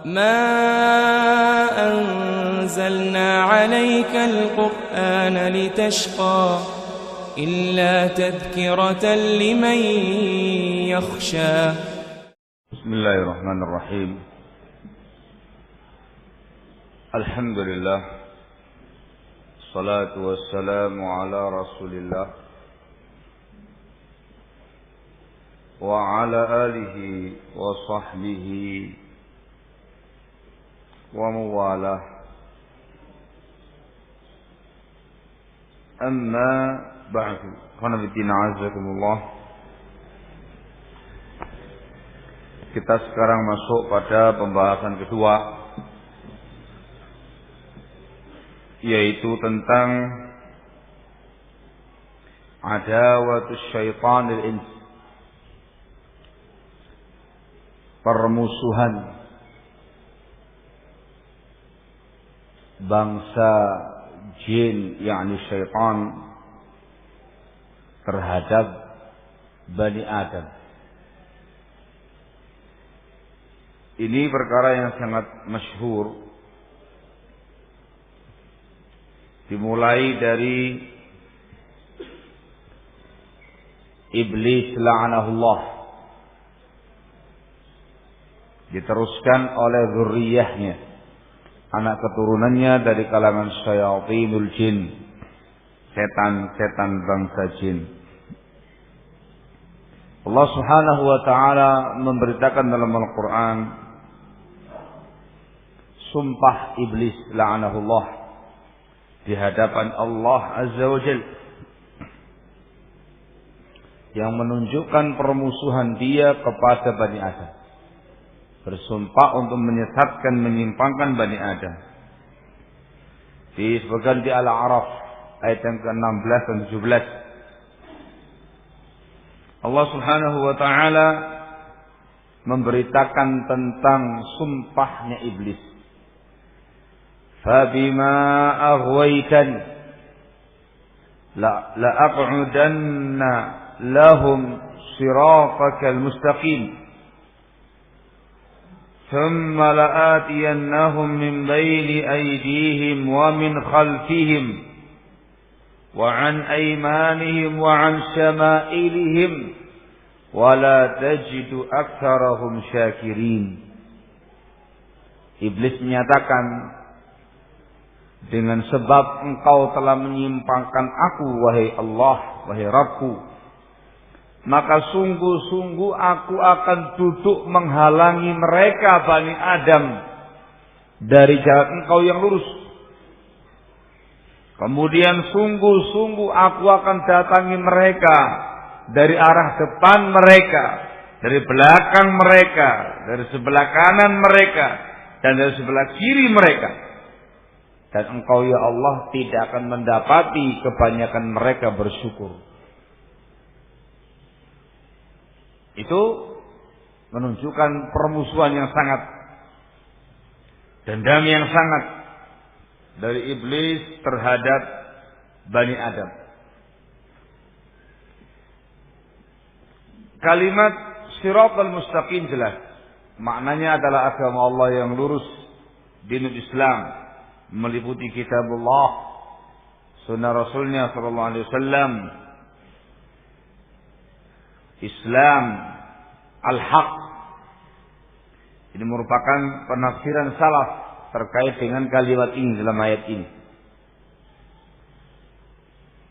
ما أنزلنا عليك القرآن لتشقى إلا تذكرة لمن يخشى. بسم الله الرحمن الرحيم. الحمد لله، الصلاة والسلام على رسول الله وعلى آله وصحبه ومواله. أما بعد، فنبتنا عزكم. Kita sekarang masuk pada pembahasan kedua, yaitu tentang adawatus syaitanil ins, permusuhan bangsa jin, yakni syaitan, terhadap Bani Adam. Ini perkara yang sangat masyhur, dimulai dari iblis la'anahullah, diteruskan oleh zurriyahnya, anak keturunannya dari kalangan syayatinul jin, setan-setan bangsa jin. Allah Subhanahu wa taala memberitakan dalam Al-Qur'an sumpah iblis la'anahullah di hadapan Allah Azza wa Jalla, yang menunjukkan permusuhan dia kepada Bani Adam, bersumpah untuk menyesatkan, menyimpangkan Bani Adam. Disebutkan di Al-A'raf ayat yang ke-16 dan 17, Allah Subhanahu wa taala memberitakan tentang sumpahnya iblis. فَبِمَا أَغْوَيْتَنِي لَأَقْعُدَنَّ لَهُمْ صِرَاطَكَ الْمُسْتَقِيمَ ثُمَّ لَآتِيَنَّهُمْ مِنْ بَيْنِ أَيْدِيهِمْ وَمِنْ خَلْفِهِمْ وَعَنْ أَيْمَانِهِمْ وَعَنْ شَمَائِلِهِمْ وَلَا تَجِدُ أَكْثَرَهُمْ شَاكِرِينَ. Iblis menyatakan, dengan sebab engkau telah menyimpangkan aku, wahai Allah, wahai Rabbku, maka sungguh-sungguh aku akan duduk menghalangi mereka, Bani Adam, dari jalan engkau yang lurus. Kemudian sungguh-sungguh aku akan datangi mereka dari arah depan mereka, dari belakang mereka, dari sebelah kanan mereka, dan dari sebelah kiri mereka. Dan engkau ya Allah tidak akan mendapati kebanyakan mereka bersyukur. Itu menunjukkan permusuhan yang sangat, dendam yang sangat dari iblis terhadap Bani Adam. Kalimat Shiratal Mustaqim jelas maknanya adalah agama Allah yang lurus, dinul Islam, meliputi kitabullah, sunnah Rasulnya sallallahu alaihi wasallam, Islam al-haq. Ini merupakan penafsiran salaf terkait dengan kalimat ini dalam ayat ini.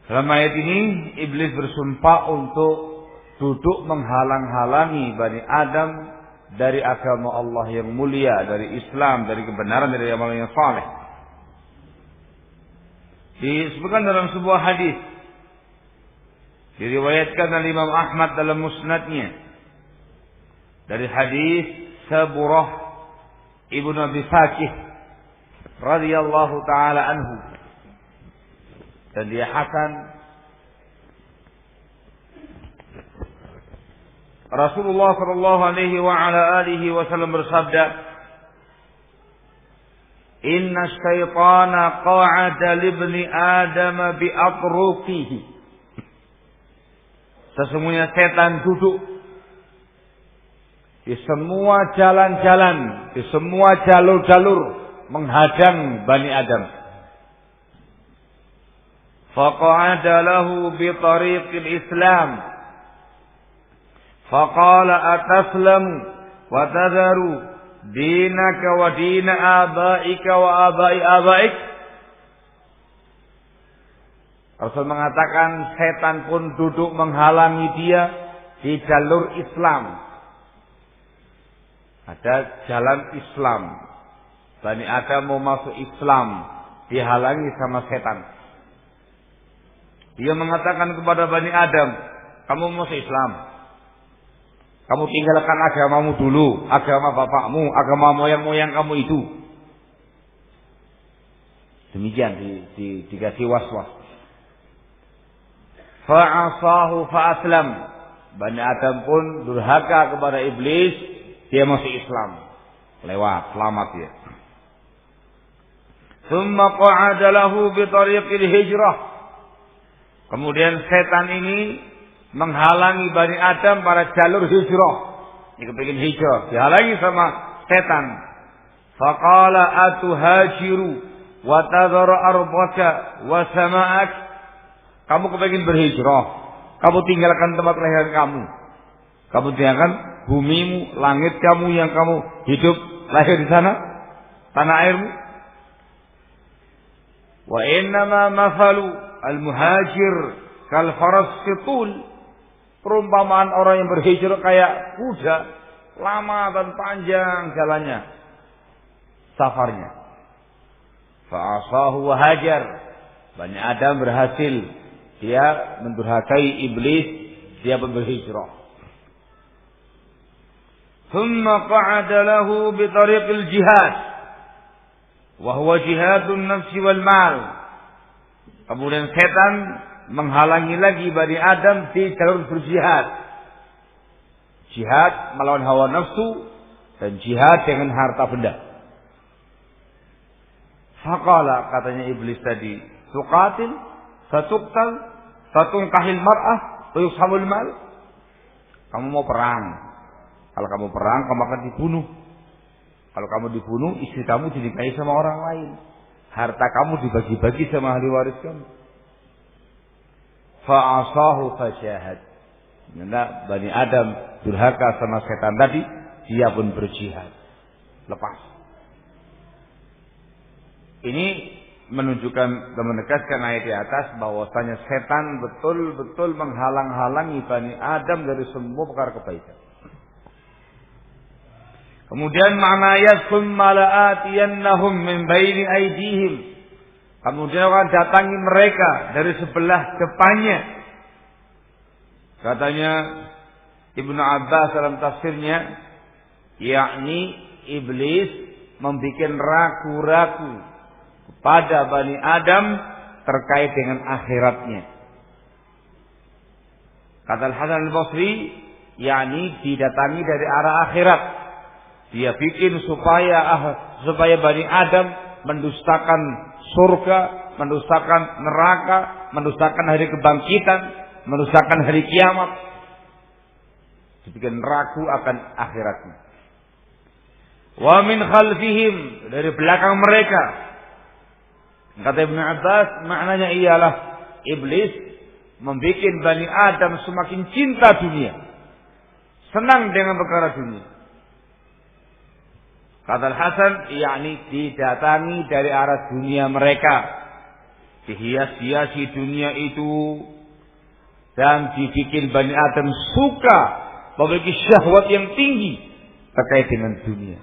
Dalam ayat ini iblis bersumpah untuk duduk menghalang-halangi Bani Adam dari agama Allah yang mulia, dari Islam, dari kebenaran, dari amal yang saleh. Disebutkan dalam sebuah hadis, diriwayatkan oleh Imam Ahmad dalam musnadnya, dari hadis Saburah ibnu Abi Fakih radhiyallahu taala anhu, dan dia hasan. Rasulullah sallallahu alaihi wa ala alihi wasallam bersabda, Inna syaitana qa'ada libni Adam bi'atruqihi. Sesungguhnya setan duduk di semua jalan-jalan, di semua jalur-jalur menghadang Bani Adam. Faqa'ada lahu bi tariqil Islam. Faqala ataslamu wa tadharu dinaka wa dina abaika wa abai abaik. Rasul mengatakan setan pun duduk menghalangi dia di jalur Islam. Ada jalan Islam. Bani Adam mau masuk Islam, dihalangi sama setan. Dia mengatakan kepada Bani Adam, kamu masuk Islam. Kamu tinggalkan agamamu dulu, agama bapakmu, agama moyang-moyang kamu itu. Demikian dikasih was-was. Fa'asahu fa'aslam. Bani Adam pun durhaka kepada iblis, dia masuk Islam. Lewat, selamat dia. Tsumma qa'ada lahu bi tariqil hijrah. Kemudian setan ini menghalangi Bani Adam pada jalur hijrah. Ini kepingin hijrah, dihalangi sama setan. Faqala atuhajiru wa tadhara ardaka wa sama'ak. Kamu kepingin berhijrah, kamu tinggalkan tempat kelahiran kamu. Kamu tinggalkan bumimu, langit kamu yang kamu hidup lahir di sana, tanah airmu. Wa innama masalu al-muhajir kal faras fitul. Perumpamaan orang yang berhijrah kayak kuda, lama dan panjang jalannya, safarnya. Fa'asahu wa hajar. Bani Adam berhasil, dia mendurhakai iblis, dia pun berhijrah. Thumma qa'ada lahu bi tariqil jihad. Wa huwa jihadun nafsi wal mal. Kemudian setan menghalangi lagi Bani Adam di jalur berjihad. Jihad melawan hawa nafsu dan jihad dengan harta benda. Faqala, katanya iblis tadi, tuqatil, satuqtal, satungkahil mar'ah, tuyushamul mal. Kamu mau perang. Kalau kamu perang, kamu akan dibunuh. Kalau kamu dibunuh, istri kamu dinikahi sama orang lain. Harta kamu dibagi-bagi sama ahli waris kamu. Fa'asahu fasyahad. Karena Bani Adam durhaka sama setan tadi, dia pun berjihad. Lepas. Ini menunjukkan dan menegaskan ayat di atas bahwasanya setan betul-betul menghalang-halangi Bani Adam dari semua perkara kebaikan. Kemudian makna ayat summa la'atiyannahum min baini aydihim. Kemudian akan datangi mereka dari sebelah depannya. Katanya Ibnu Abbas dalam tafsirnya, yakni iblis membuat ragu-ragu kepada Bani Adam terkait dengan akhiratnya. Kata Al-Hasan Al-Basri, yakni didatangi dari arah akhirat. Dia bikin supaya Bani Adam mendustakan surga, mendustakan neraka, mendustakan hari kebangkitan, mendustakan hari kiamat. Dibikin ragu akan akhiratnya. Wa min khalfihim, dari belakang mereka. Kata Ibnu Abbas, maknanya ialah iblis membuat Bani Adam semakin cinta dunia, senang dengan perkara dunia. Kata Al-Hasan, yakni didatangi dari arah dunia mereka, dihias-hiasi dunia itu, dan dibikin Bani Adam suka, memiliki syahwat yang tinggi terkait dengan dunia.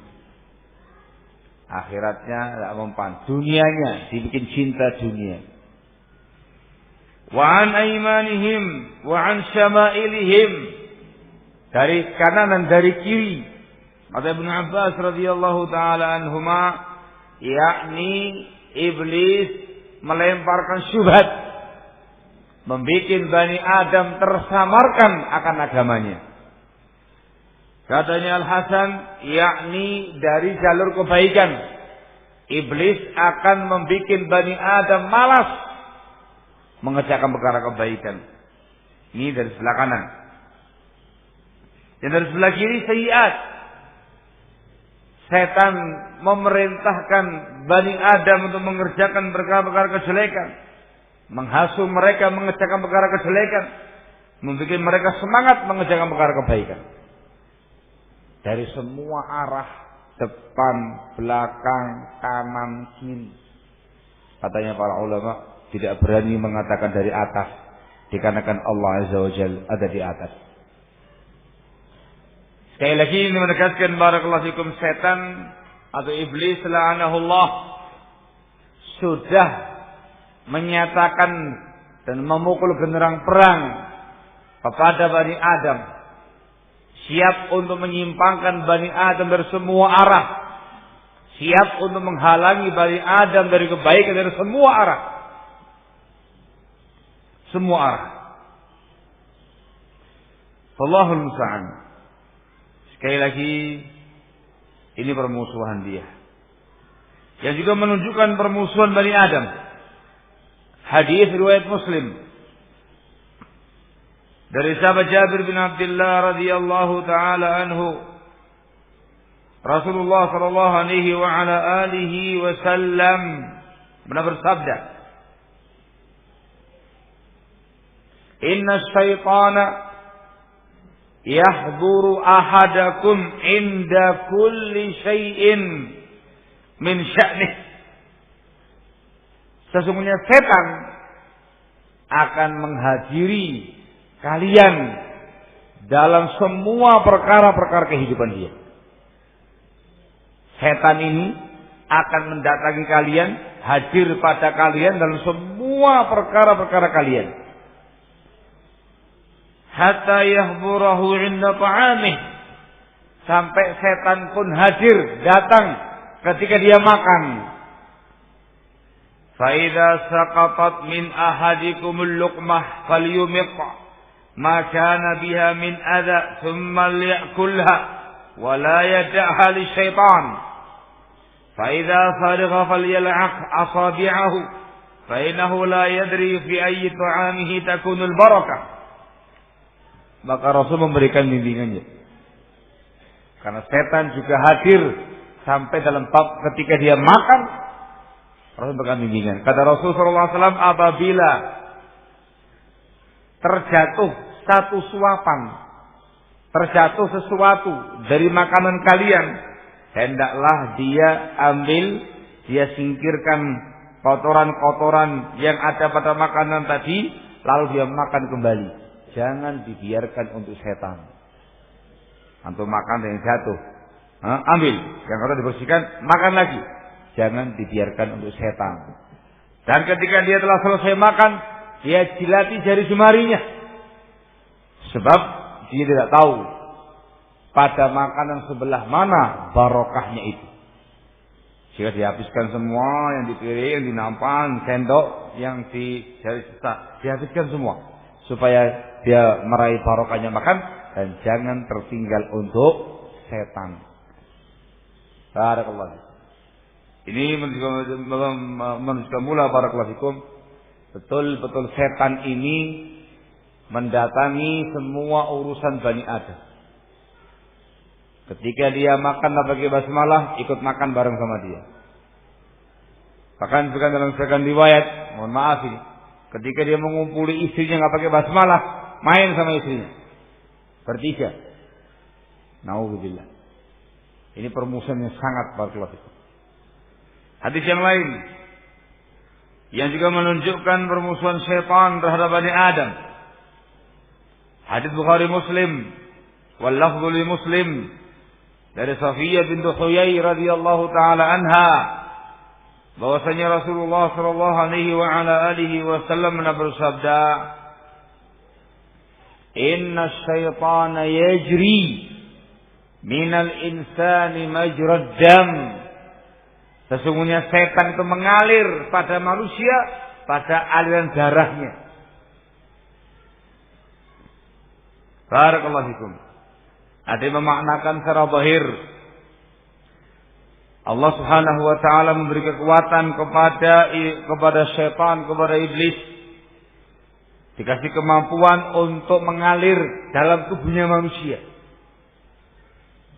Akhiratnya tidak mempan, dunianya dibikin cinta dunia. Wa an aymanihim wa an syama'ilihim, dari kanan dan dari kiri. Kata Ibnu Abbas radhiyallahu taala anhuma, yakni iblis melemparkan syubhat, membuat Bani Adam tersamarkan akan agamanya. Katanya Al-Hasan, yakni dari jalur kebaikan, iblis akan membuat Bani Adam malas mengerjakan perkara kebaikan. Ini dari sebelah kanan. Dan dari sebelah kiri sayyiat, setan memerintahkan Bani Adam untuk mengerjakan perkara-perkara kejelekan, menghasut mereka mengerjakan perkara kejelekan, membuat mereka semangat mengerjakan perkara kebaikan. Dari semua arah, depan, belakang, kanan, kiri. Katanya para ulama tidak berani mengatakan dari atas, dikarenakan Allah Azza wa Jalla ada di atas. Sekali lagi ini menegaskan barakallahu fikum, setan atau iblis la'anahullah sudah menyatakan dan memukul genderang perang kepada Bani Adam, siap untuk menyimpangkan Bani Adam dari semua arah, siap untuk menghalangi Bani Adam dari kebaikan dari semua arah. Semua arah. Wallahul musta'an. Sekali lagi, ini permusuhan dia. Yang juga menunjukkan permusuhan Bani Adam. Hadis riwayat Muslim dari sahabat Jabir bin Abdullah radhiyallahu taala anhu, Rasulullah sallallahu alaihi wa ala alihi wasallam pernah bersabda, "Inna syaitana yahduru ahadakum inda kulli syai'in min sya'nih." Sesungguhnya setan akan menghadiri kalian dalam semua perkara-perkara kehidupan dia. Setan ini akan mendatangi kalian, hadir pada kalian dalam semua perkara-perkara kalian. Hatta yahburahu 'inda ta'amih, sampai setan pun hadir, datang ketika dia makan. Fa idza saqatat min ahadikumul luqmah falyumiq ma kana biha min adha thumma liya'kulha wa la yad'aha lisyaitan. Fa idza farigha falyal'aq asabi'ahu fa innahu la yadri fi ayyi ta'amihi takunul barakah. Maka Rasul memberikan bimbingannya. Karena setan juga hadir sampai dalam bab ketika dia makan, Rasul memberikan bimbingan. Kata Rasul SAW, apabila terjatuh satu suapan, terjatuh sesuatu dari makanan kalian, hendaklah dia ambil, dia singkirkan kotoran-kotoran yang ada pada makanan tadi, lalu dia makan kembali. Jangan dibiarkan untuk setan. Antum makan yang jatuh, ambil, yang kotor dibersihkan, makan lagi. Jangan dibiarkan untuk setan. Dan ketika dia telah selesai makan, dia jilati jari jemarinya. Sebab dia tidak tahu pada makanan sebelah mana barokahnya itu. Jika dihabiskan semua yang di piring, yang di nampan, sendok, yang di jari sisa, dihabiskan semua. Supaya dia meraih barokahnya makan, dan jangan tertinggal untuk setan. Barakallahu. Ini menunjukkan mula barakallahu fikum, betul-betul setan ini mendatangi semua urusan Bani Adam. Ketika dia makan tak pakai basmalah, ikut makan bareng sama dia. Bahkan dalam sebagian riwayat, mohon maaf ini, ketika dia mengumpuli istrinya nggak pakai basmalah, main sama istrinya bertiga. Nauzubillah. Ini permusuhan yang sangat barakallahu fikum. Hadis yang lain yang juga menunjukkan permusuhan syaitan terhadap Bani Adam. Hadis Bukhari Muslim, wal lafdhu li Muslim, dari Safiyah bintu Huyai radhiyallahu taala anha, bahwasanya Rasulullah sallallahu alaihi wa ala alihi wasallam bersabda, "Inna syaitana yajri minal insani majrad dam." Sesungguhnya setan itu mengalir pada manusia pada aliran darahnya. Barakallahu fikum. Ada yang memaknakan secara zahir, Allah Subhanahu wa taala memberi kekuatan kepada setan, kepada iblis. Dikasih kemampuan untuk mengalir dalam tubuhnya manusia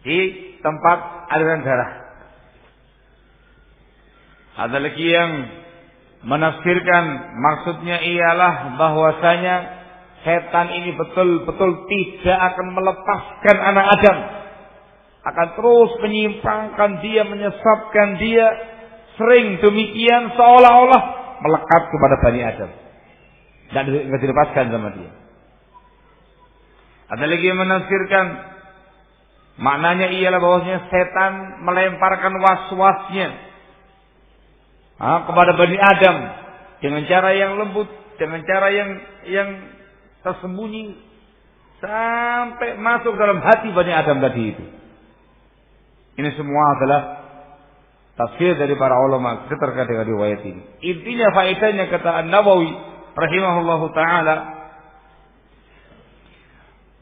di tempat aliran darah. Ada lagi yang menafsirkan maksudnya ialah bahwasanya setan ini betul-betul tidak akan melepaskan anak Adam. Akan terus menyimpangkan dia, menyesatkan dia. Sering demikian seolah-olah melekat kepada Bani Adam. Tidak dilepaskan sama dia. Ada lagi yang menafsirkan maknanya ialah bahwasanya setan melemparkan was-wasnya kepada Bani Adam dengan cara yang lembut, dengan cara yang tersembunyi sampai masuk dalam hati Bani Adam tadi itu. Ini semua adalah tafsir dari para ulama terkait dengan riwayat ini. Intinya faedahnya kata An-Nawawi rahimahullahu taala,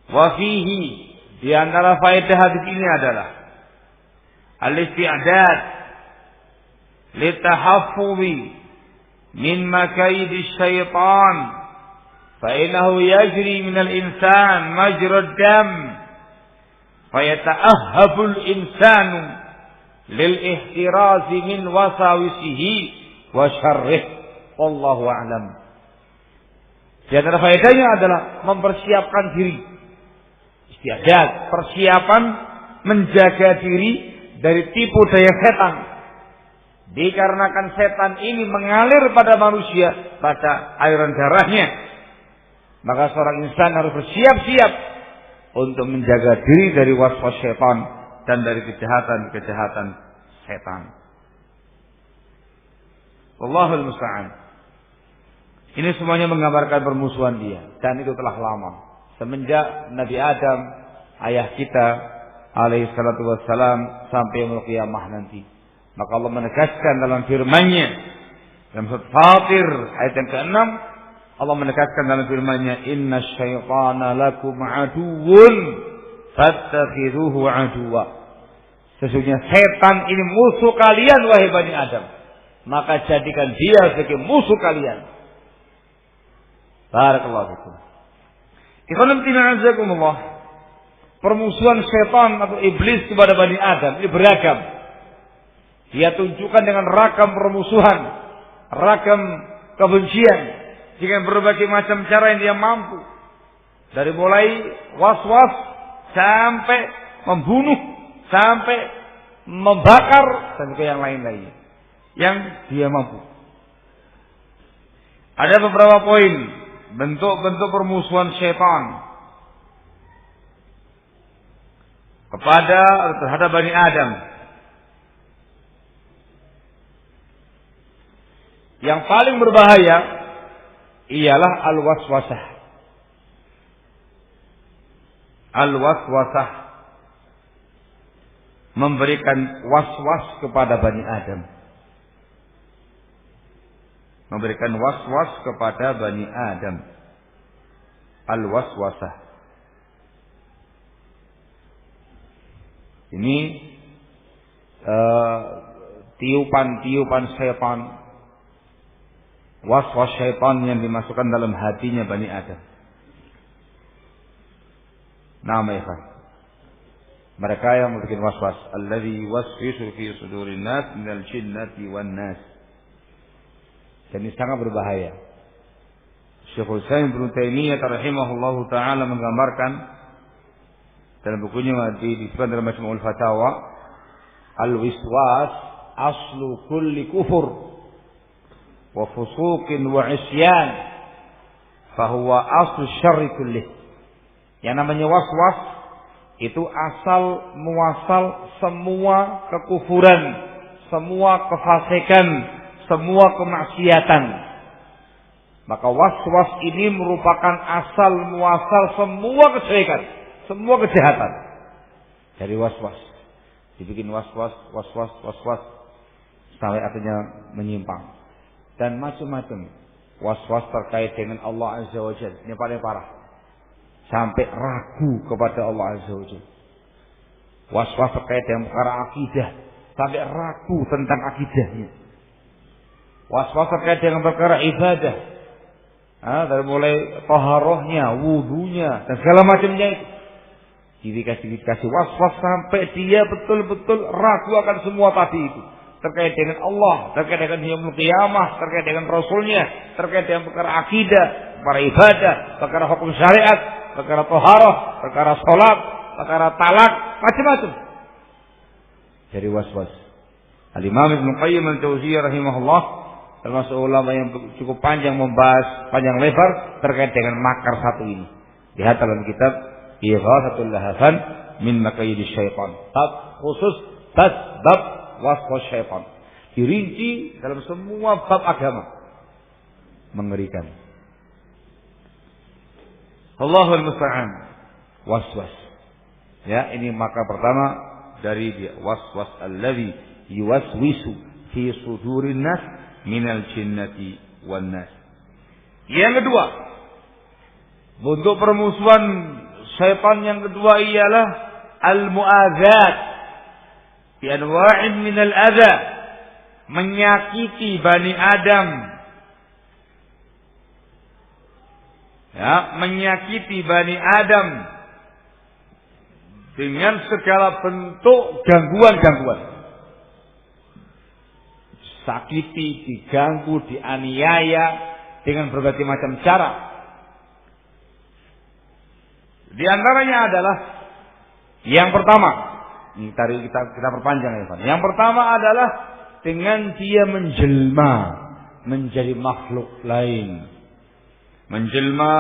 wa fihi, di antara faedah hadis ini adalah al-isti'dad litahaffuzi min makaidi syaitan fa innahu yajri min al-insan majra ad-dam fa yata'ahhabu al-insanu lil ihtirazi min wasawisihi wa syarrih wallahu a'lam. Di antara faedahnya adalah mempersiapkan diri, istiadat, persiapan menjaga diri dari tipu daya setan. Dikarenakan setan ini mengalir pada manusia pada aliran darahnya, maka seorang insan harus bersiap-siap untuk menjaga diri dari waswas setan dan dari kejahatan-kejahatan setan. Wallahul musta'an. Ini semuanya menggambarkan permusuhan dia, dan itu telah lama. Semenjak Nabi Adam, ayah kita alaihi salatu wassalam, sampai yaumul qiyamah nanti. Maka Allah menegaskan dalam firman-Nya dalam surat Fatir ayat yang ke-6, Allah menegaskan dalam firman-Nya, "Innasyaitana lakum aduwwun fattakhidhuhu aduwwa." Sesungguhnya setan ini musuh kalian wahai Bani Adam, maka jadikan dia sebagai musuh kalian. Barakallahu fikum. Ikhwan fillah azakumullah. Permusuhan setan atau iblis kepada Bani Adam ini beragam. Dia tunjukkan dengan ragam permusuhan, ragam kebencian dengan berbagai macam cara yang dia mampu. Dari mulai was-was sampai membunuh, sampai membakar, dan juga yang lain-lain yang dia mampu. Ada beberapa poin bentuk-bentuk permusuhan syaitan terhadap Bani Adam. Yang paling berbahaya ialah al-waswasah. Al-waswasah, memberikan was-was kepada Bani Adam. Memberikan was-was kepada Bani Adam. Al-waswasah. Ini tiupan-tiupan syaitan, was-was syaitan yang dimasukkan dalam hatinya Bani Adam. Nama ikhwan, mereka yang membuat was-was, alladzi yuwaswisu fi sudurin nas minal jinnati wan nas. Dan ini sangat berbahaya. Syekhul Islam Ibnu Taimiyah rahimahullahu taala menggambarkan dalam bukunya disebutkan dalam Majmu'ul Fatawa, al-wiswas aslu kulli kufur wa fusuqin wa isyan fahuwa aslu syarri kullih. Yang namanya waswas itu asal muasal semua kekufuran, semua kefasikan, semua kemaksiatan. Maka waswas ini merupakan asal muasal semua kejelekan, semua kejahatan. Dari waswas, dibikin waswas sampai artinya menyimpang dan macam-macam. Was-was terkait dengan Allah Azza wa Jalla, ini paling parah, sampai ragu kepada Allah Azza wa Jalla. Was-was terkait dengan perkara akidah, sampai ragu tentang akidahnya. Was-was terkait dengan perkara ibadah, dari mulai taharahnya, wudunya, dan segala macamnya itu. Dikasih was-was sampai dia betul-betul ragu akan semua tadi itu. terkait dengan Allah, terkait dengan yaumul qiyamah, terkait dengan Rasulnya, terkait dengan perkara akidah, perkara ibadah, perkara hukum syariat, perkara taharah, perkara salat, perkara talak, macam-macam. Dari was-was. Al-Imam Ibnu Qayyim Al-Jauziyah rahimahullah termasuk ulama yang cukup panjang membahas panjang lebar terkait dengan makar satu ini. Lihat dalam kitab Ighathatul Lahafan min Makayyidis Syaitan. Bab khusus tasbab waswas syaitan. Dirinci dalam semua bab agama. Mengerikan. Allahul musta'an. Waswas. Ya, ini maka pertama dari dia waswas alladzi yuwaswisu fi sudurin nas minal jinnati wan nas. Yang kedua, bentuk permusuhan syaitan yang kedua ialah al-mu'adzat bi anwa'in minal adza, menyakiti Bani Adam. Ya, menyakiti Bani Adam dengan segala bentuk gangguan-gangguan. Sakiti, diganggu, dianiaya dengan berbagai macam cara. Di antaranya adalah yang pertama, ini tadi kita perpanjang ya Pak. Yang pertama adalah dengan dia menjelma menjadi makhluk lain. Menjelma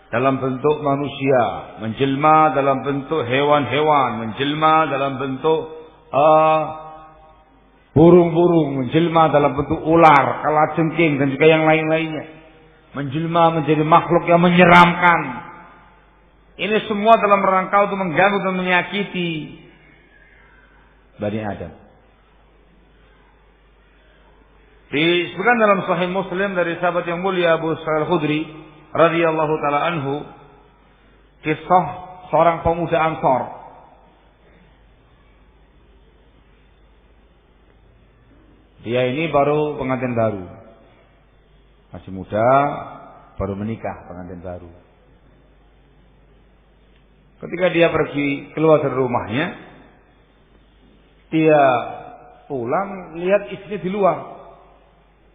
dalam bentuk manusia, menjelma dalam bentuk hewan-hewan, menjelma dalam bentuk burung-burung, menjelma dalam bentuk ular, kalajengking dan juga yang lain-lainnya. Menjelma menjadi makhluk yang menyeramkan. Ini semua dalam rangka untuk mengganggu dan menyakiti Bani Adam. Disebutkan dalam Sahih Muslim dari sahabat yang mulia Abu Sa'id Al-Khudri radhiyallahu taala anhu, kisah seorang pemuda Ansor. Dia ini baru pengantin baru. Masih muda, baru menikah, pengantin baru. Ketika dia pergi keluar dari rumahnya, dia pulang lihat istrinya di luar.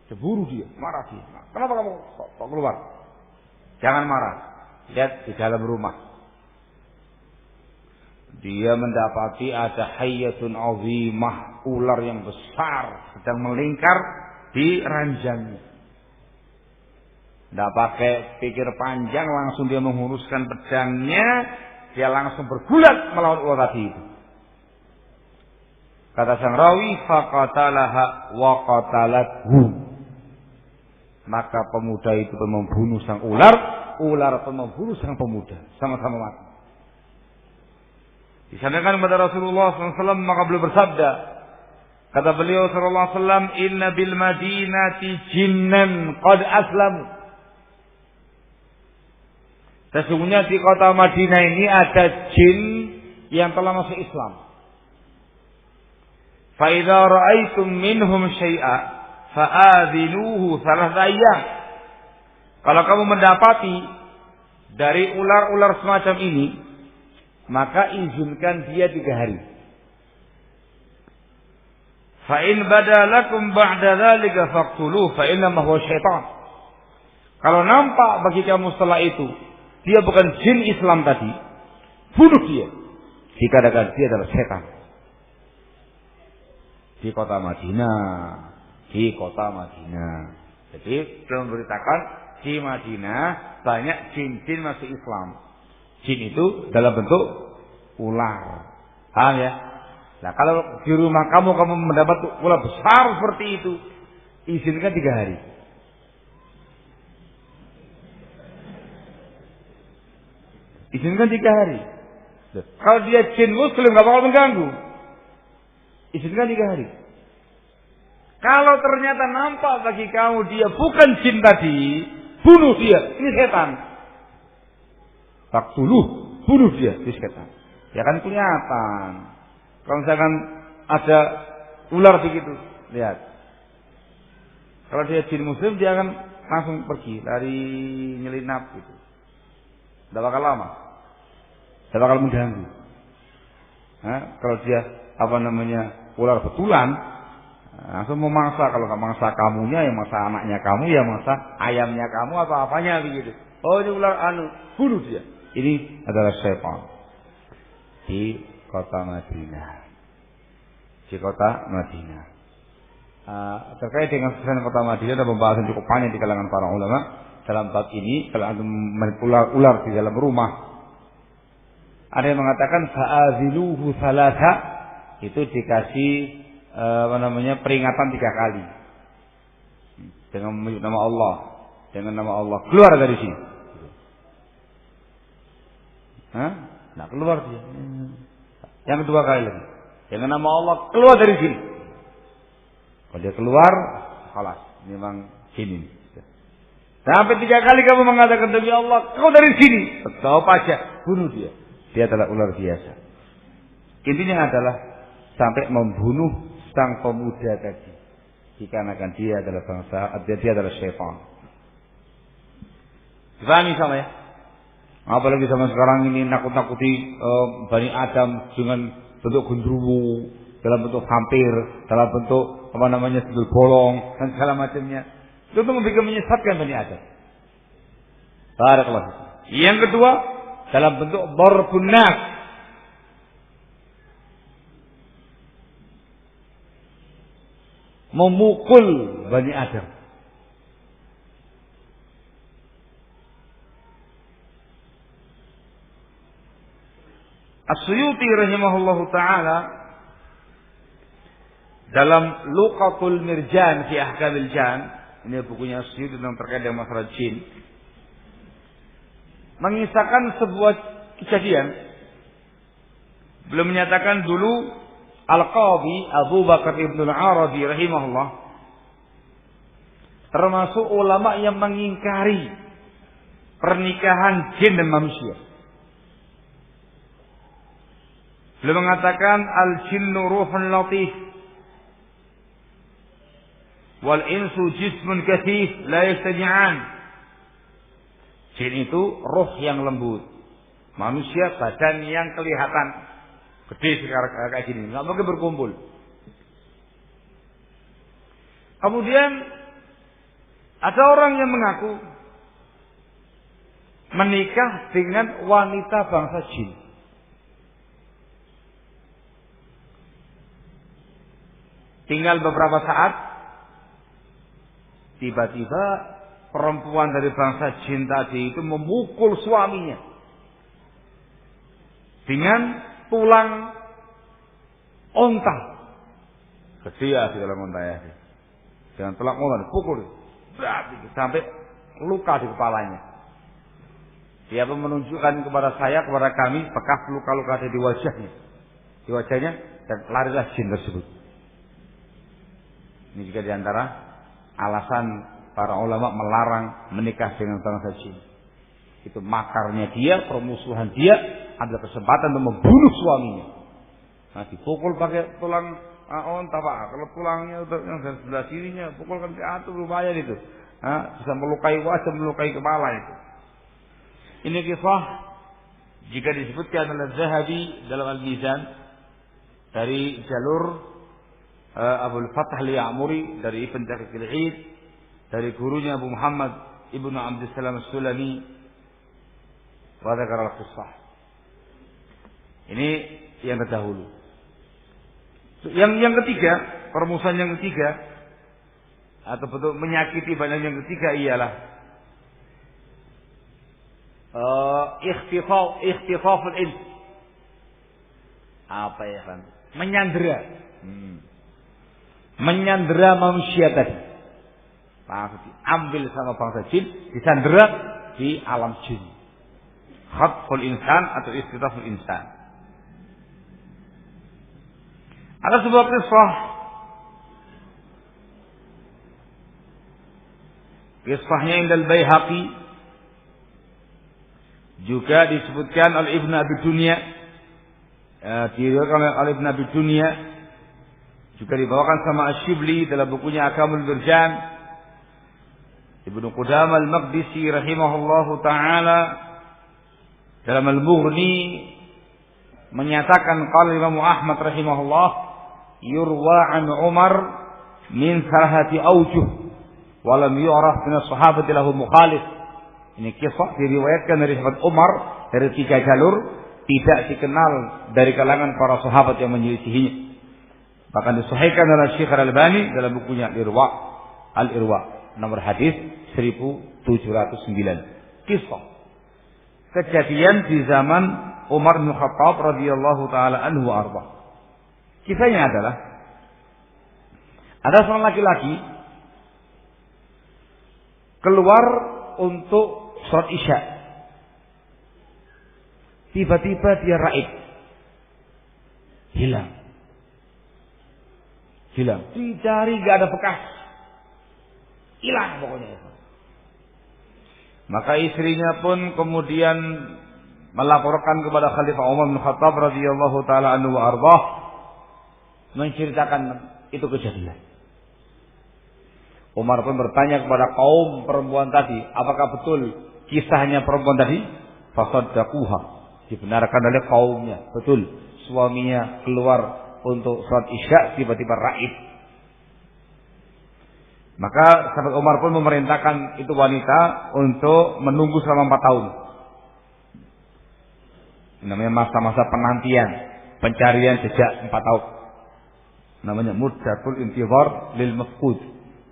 Cemburu dia, marah dia. Kenapa kamu kok keluar? Jangan marah. Lihat di dalam rumah. Dia mendapati ada hayyatun azimah, ular yang besar sedang melingkar di ranjangnya. Tidak pakai pikir panjang, langsung dia menghunuskan pedangnya, dia langsung bergulat melawan ular tadi itu. Kata sang rawi, faqatalaha wa qatalathu. Maka pemuda itu pun membunuh sang ular, ular pun membunuh sang pemuda, sama-sama mati. Disampaikan kepada Rasulullah SAW, maka beliau bersabda, kata beliau SAW, inna bil madinati jinnan qad aslamu. Sesungguhnya di kota Madinah ini ada jin yang telah masuk Islam. Fa idza ra'aitum minhum syai'a fa'adhinuhu thalathah ayyam. Kalau kamu mendapati dari ular-ular semacam ini, maka izinkan dia 3 hari. Fa in badalakum ba'da dzalika faqtuluhu fa inna ma huwa syaitan. Kalau nampak bagi kamu setelah itu dia bukan jin Islam tadi, bunuh dia. Dikatakan dia adalah setan. Di kota Madinah. Jadi belum memberitakan di Madinah banyak jin-jin masuk Islam. Jin itu dalam bentuk ular. Paham ya? Nah, kalau di rumah kamu mendapat ular besar seperti itu, izinkan 3 hari. Izinkan 3 hari. Kalau dia jin muslim gak bakal mengganggu. Izinkan 3 hari. Kalau ternyata nampak bagi kamu dia bukan jin tadi, bunuh dia, ini setan. Faktuluh, bunuh dia, ini setan. Ya kan kelihatan. Kalau misalkan ada ular begitu, lihat. Kalau dia jin muslim, dia akan langsung pergi, lari nyelinap gitu. Tidak bakal lama. Tidak bakal mengganggu. Nah, kalau dia ular betulan, Langsung memangsa, kalau nggak mangsa kamunya, ya mangsa anaknya kamu, ya mangsa ayamnya kamu atau apanya begitu. Oh, ini ular bunuh dia. Ini adalah syaitan di kota Madinah. Di kota Madinah. Terkait dengan kesan kota Madinah ada pembahasan cukup panjang di kalangan para ulama dalam bab ini. Kalau antum ular di dalam rumah, ada yang mengatakan fa'aziluhu salasa, itu dikasih peringatan 3 kali dengan menyebut nama Allah, dengan nama Allah, keluar dari sini. Nah, keluar dia. Yang kedua kali lagi, dengan nama Allah, keluar dari sini. Kalau dia keluar, khalas, memang sini. Sampai 3 kali kamu mengatakan demi Allah, kau dari sini, tetap aja bunuh dia. Dia adalah ular biasa. Intinya adalah sampai membunuh sang pemuda tadi, dikarenakan dia adalah dia adalah syaitan. Dipahami sama ya? Apalagi zaman sekarang ini nakut-nakuti Bani Adam dengan bentuk gendruwo, dalam bentuk vampir, dalam bentuk sendal bolong dan segala macamnya. Itu membuat menyesatkan Bani Adam. Barakallahu. Yang kedua, dalam bentuk darbun nas, memukul Bani Adam. As-Suyuti rahimahullahu ta'ala dalam Luqatul Mirjan fi Ahkamil Jan, ini bukunya As-Suyuti tentang terkait dengan masalah jin, mengisahkan sebuah kejadian. Beliau menyatakan dulu Al-Qadhi Abu Bakar Ibn Al-Arabi rahimahullah termasuk ulama yang mengingkari pernikahan jin dan manusia. Beliau mengatakan al-jinnu ruhun latif wal insu jismun kathif la yastami'an. Jin itu roh yang lembut, manusia badan yang kelihatan gede sekarang kayak gini, nggak mungkin berkumpul. Kemudian ada orang yang mengaku menikah dengan wanita bangsa jin. Tinggal beberapa saat, tiba-tiba perempuan dari bangsa jin tadi itu memukul suaminya dengan tulang onta. Gede ya di dalam onta ya. Dengan tulang onta dipukul sampai luka di kepalanya. Dia pun menunjukkan kepada saya, kepada kami, bekas luka-luka ada di wajahnya. Di wajahnya, dan larilah jin tersebut. Ini juga diantara alasan para ulama melarang menikah dengan bangsa jin. Itu makarnya dia, permusuhan dia, adalah kesempatan untuk membunuh suaminya. Nah, dipukul pakai tulang onta pak. Kalau tulangnya yang dari sebelah kirinya, pukulkan ke atas lumayan itu. Bisa melukai wajah, melukai kepala itu. Ini kisah jika disebutkan oleh Zahabi dalam Al-Mizan dari jalur Abul Fath Al-Ya'muri dari Ibn Daqiq Al-Id dari gurunya Abu Muhammad Ibnu Abdussalam As-Sulami wa dzakara al-qissah. Ini yang terdahulu. Yang ketiga, permusuhan yang ketiga atau bentuk menyakiti badan yang ketiga ialah ikhtifaf al-ins. Apa ya kan? Menyandera. Menyandera manusia tadi. Ambil sama bangsa jin, disandera di alam jin. Khatful insan atau ikhtifaful insan. Ada sebuah kisah. Kisahnya Indal Baihaqi. Juga disebutkan oleh Ibn Abi Dunya. Diriwayatkan oleh Ibn Abi Dunya. Juga dibawakan sama Ash-Shibli dalam bukunya Ahkamul Mirjan. Ibnu Qudamah Al-Maqdisi rahimahullahu ta'ala dalam Al-Mughni menyatakan qala Imam Ahmad rahimahullah yurwa an Umar min salahati aujuh walam yu'raf min as-sahabati lahu mukhalif. Ini kisah diriwayatkan dari sahabat Umar dari 3 jalur, tidak dikenal dari kalangan para sahabat yang menyelisihinya. Bahkan disahihkan oleh Syekh Al-Albani dalam bukunya Al-Irwa nomor hadis 1709. Kisah kejadian di zaman Umar bin Khattab radhiyallahu taala anhu arba. Kisahnya adalah ada seorang laki-laki keluar untuk sholat Isya. Tiba-tiba dia raib. Hilang. Dicari gak ada bekas. Hilang pokoknya. Maka istrinya pun kemudian melaporkan kepada Khalifah Umar bin Khattab radhiyallahu taala anhu wa ardhah, menceritakan itu kejadian. Umar pun bertanya kepada kaum perempuan tadi, apakah betul kisahnya perempuan tadi? Fasaddaquha, dibenarkan oleh kaumnya. Betul, suaminya keluar untuk sholat Isya tiba-tiba raib. Maka sahabat Umar pun memerintahkan itu wanita untuk menunggu selama 4 tahun. Ini namanya masa-masa penantian, pencarian jejak 4 tahun. Namanya muddatul intizar lil mafqud.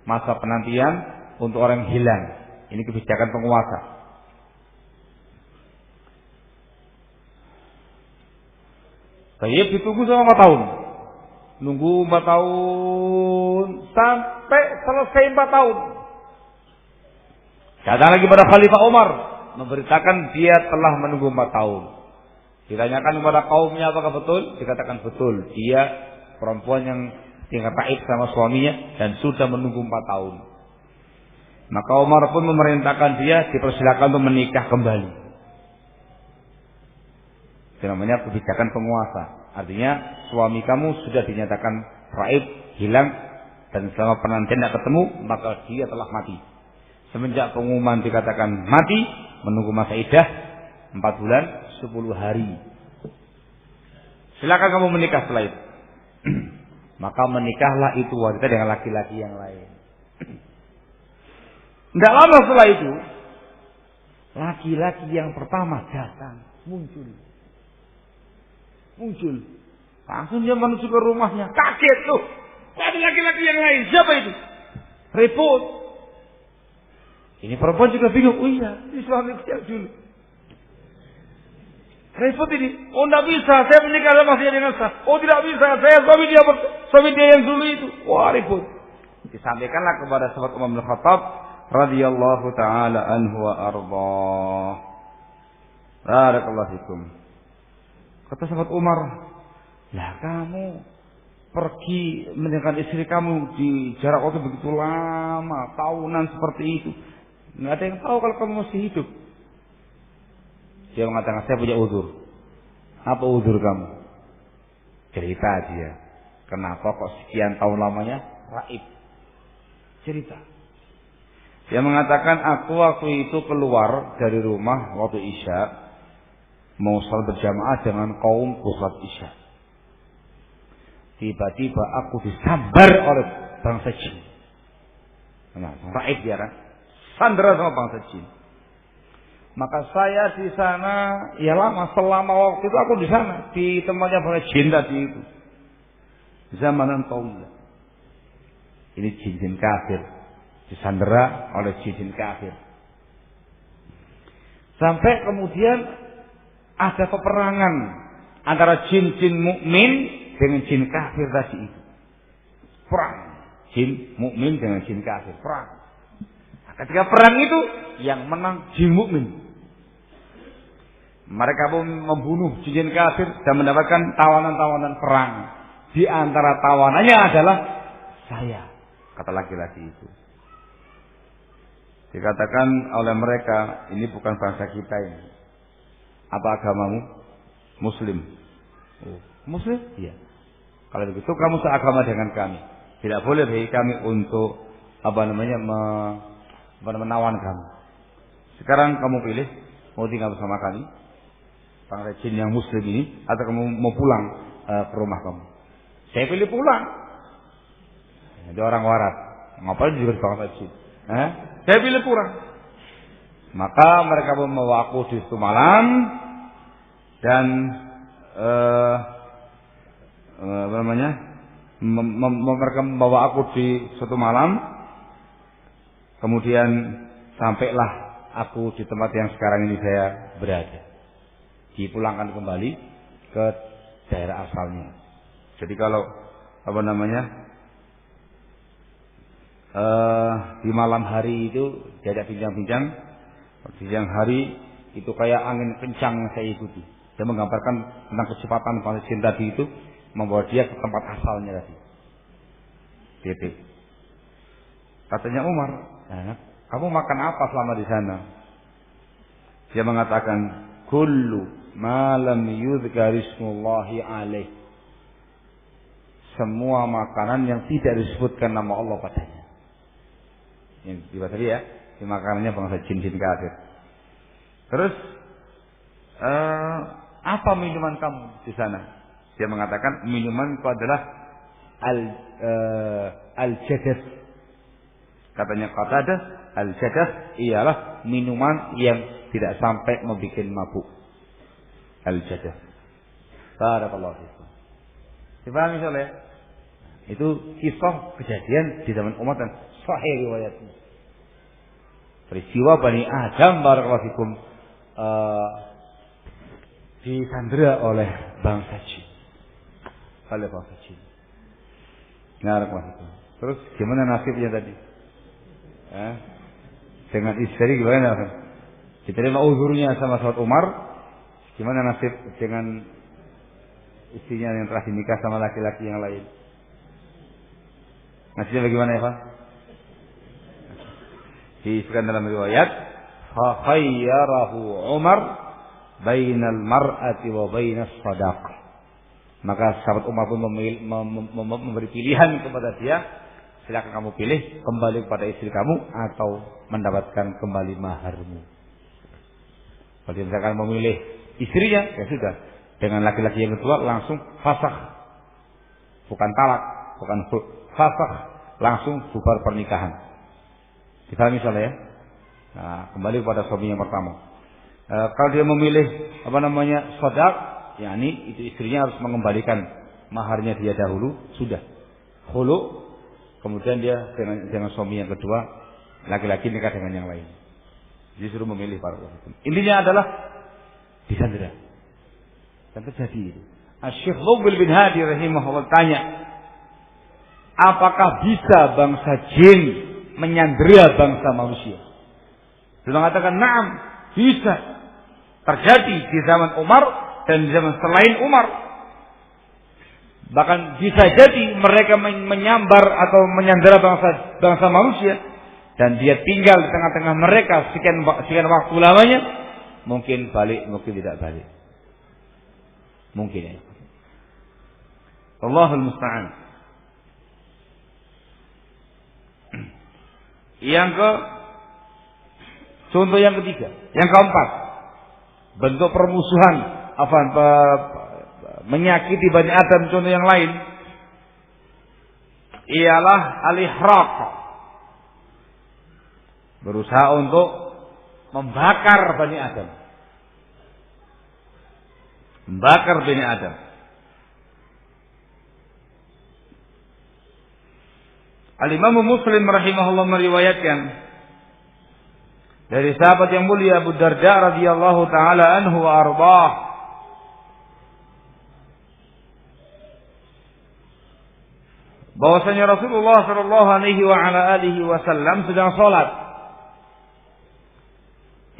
Masa penantian untuk orang yang hilang. Ini kebijakan penguasa. Tayyib ditunggu selama 4 tahun. Nunggu 4 tahun sampai selesai 4 tahun. Datang lagi pada Khalifah Umar memberitakan dia telah menunggu 4 tahun. Ditanyakan kepada kaumnya apakah betul? Dikatakan betul. Dia perempuan yang tinggal raib sama suaminya dan sudah menunggu 4 tahun. Maka Umar pun memerintahkan dia dipersilakan untuk menikah kembali. Itu namanya kebijakan penguasa. Artinya suami kamu sudah dinyatakan raib, hilang, dan selama penantian tidak ketemu, maka dia telah mati. Semenjak pengumuman dikatakan mati, menunggu masa iddah 4 bulan 10 hari. Silakan kamu menikah setelah itu. Maka menikahlah itu wanita dengan laki-laki yang lain. Tidak lama setelah itu, laki-laki yang pertama datang, muncul. Langsung dia menuju ke rumahnya. Kaget tuh. Kok ada laki-laki yang lain? Siapa itu? Repot. Ini perempuan juga bingung. Oh iya, ini suami saya dulu. Repot ini. Oh tidak bisa, saya menikah sama dia dengan sah. Oh tidak bisa, saya suami dia yang dulu itu. Wah repot. Disampaikanlah kepada sahabat Umar bin Khattab radhiyallahu taala anhu wa ardhah. Barakallahu fikum. Kata sahabat Umar, lah kamu pergi meninggalkan istri kamu di jarak waktu begitu lama, tahunan seperti itu. Nggak ada yang tahu kalau kamu masih hidup. Dia mengatakan, saya punya uzur. Apa uzur kamu? Cerita dia. Kenapa kok sekian tahun lamanya raib? Cerita. Dia mengatakan, aku waktu itu keluar dari rumah waktu Isya, mau salat berjamaah dengan kaum salat Isya. Tiba-tiba aku disambar oleh bangsa jin. Nah, raib dia kan? Sandera sama bangsa jin. Maka saya di sana, ya lama, selama waktu itu aku di sana, di tempatnya bangsa jin tadi itu. Zamanan Tawiyah. Ini jin-jin kafir. Disandera oleh jin-jin kafir. Sampai kemudian ada peperangan antara jin-jin mukmin dengan jin kafir tadi itu. Perang. Jin mukmin dengan jin kafir. Perang. Nah, ketika perang itu yang menang jin mukmin. Mereka pun membunuh jin kafir dan mendapatkan tawanan-tawanan perang. Di antara tawanannya adalah saya, kata laki-laki itu. Dikatakan oleh mereka, ini bukan bangsa kita ini. Apa agamamu? Muslim. Oh, Muslim? Iya. Kalau begitu kamu seagama dengan kami. Tidak boleh bagi kami untuk menawan kamu. Sekarang kamu pilih mau tinggal bersama kami, bangsa jin yang Muslim ini, atau kamu mau pulang ke rumah kamu. Saya pilih pulang. Jadi orang waras. Ngapain juga di bangsa jin? Saya pilih kurang. Maka mereka membawa aku di suatu malam dan mereka membawa aku di suatu malam. Kemudian sampailah aku di tempat yang sekarang ini saya berada. Dipulangkan kembali ke daerah asalnya. Jadi kalau di malam hari itu diajak bincang-bincang, di siang hari itu kayak angin kencang saya ikuti. Dia menggambarkan tentang kecepatan bangsa jin tadi itu membawa dia ke tempat asalnya tadi. Titik. Katanya Umar, kamu makan apa selama di sana? Dia mengatakan, kullu ma lam yuzkar ismullahi alaih. Semua makanan yang tidak disebutkan nama Allah padanya. Ini dibaca tadi ya, ini makanannya bangsa jin-jin kafir. Terus apa minuman kamu di sana? Dia mengatakan minumanku adalah al-jadas. Katanya Qatadah, al-jadas ialah minuman yang tidak sampai membuat mabuk. Al-jadas. Barakallahu fiikum. Dipahami soalnya? Itu kisah kejadian di zaman Umar dan sahih riwayatnya. Peristiwa Bani Adam barakallahu fiikum disandera oleh bangsa jin. Oleh bangsa jin. Barakallahu fiikum. Terus gimana nasibnya tadi? Dengan istri gimana? Diterima uzurnya sama sahabat Umar. Gimana nasib dengan istrinya yang telah dinikah sama laki-laki yang lain? Nasibnya bagaimana ya Pak? Disebutkan dalam riwayat, fa khayyarahu Umar bainal mar'ati wa bainas sadaqah. Maka sahabat Umar pun memberi pilihan kepada dia, silakan kamu pilih kembali kepada istri kamu atau mendapatkan kembali maharmu. Kalau dia misalkan memilih istrinya, ya sudah, dengan laki-laki yang kedua langsung fasakh, bukan talak, bukan fasakh, langsung bubar pernikahan. Dipahami soalnya ya? Nah, kembali kepada suami yang pertama. Kalau dia memilih shadaq, yakni itu istrinya harus mengembalikan maharnya dia dahulu, sudah. Khulu, kemudian dia dengan suami yang kedua, laki-laki nikah dengan yang lain. Disuruh memilih para ulama. Intinya adalah disandera. Dan terjadi itu. Asy-Syaikh Muqbil bin Hadi rahimahullah tanya, apakah bisa bangsa jin menyandera bangsa manusia? Dia mengatakan, na'am, bisa. Terjadi di zaman Umar dan di zaman selain Umar. Bahkan bisa jadi mereka menyambar atau menyandera bangsa manusia dan dia tinggal di tengah-tengah mereka sekian waktu lamanya, mungkin balik, mungkin tidak balik. Mungkin ya. Allahul musta'an. Contoh yang ketiga, yang keempat, bentuk permusuhan menyakiti Bani Adam, contoh yang lain ialah al-ihraq, berusaha untuk membakar Bani Adam, membakar Bani Adam. Al-Imam Muslim rahimahullah meriwayatkan dari sahabat yang mulia Abu Darda radhiyallahu taala anhu wa ardhah, bahwasanya Rasulullah sallallahu alaihi wa ala alihi wasallam sedang salat.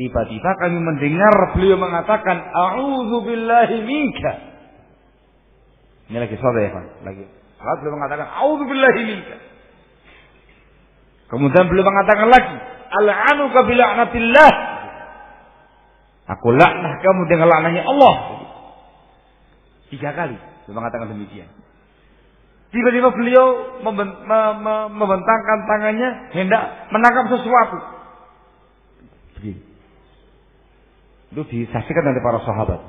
Tiba-tiba kami mendengar beliau mengatakan, "A'udzu billahi minka." Ini lagi salat ya, Pak. Lagi. Salat beliau mengatakan, "A'udzu billahi minka." Kemudian beliau mengatakan lagi, "Al'anuka bi la'natillah." Aku laknat kamu dengan laknatnya Allah. 3 kali beliau mengatakan demikian. Tiba-tiba beliau membentangkan tangannya hendak menangkap sesuatu. Itu disaksikan oleh para sahabat.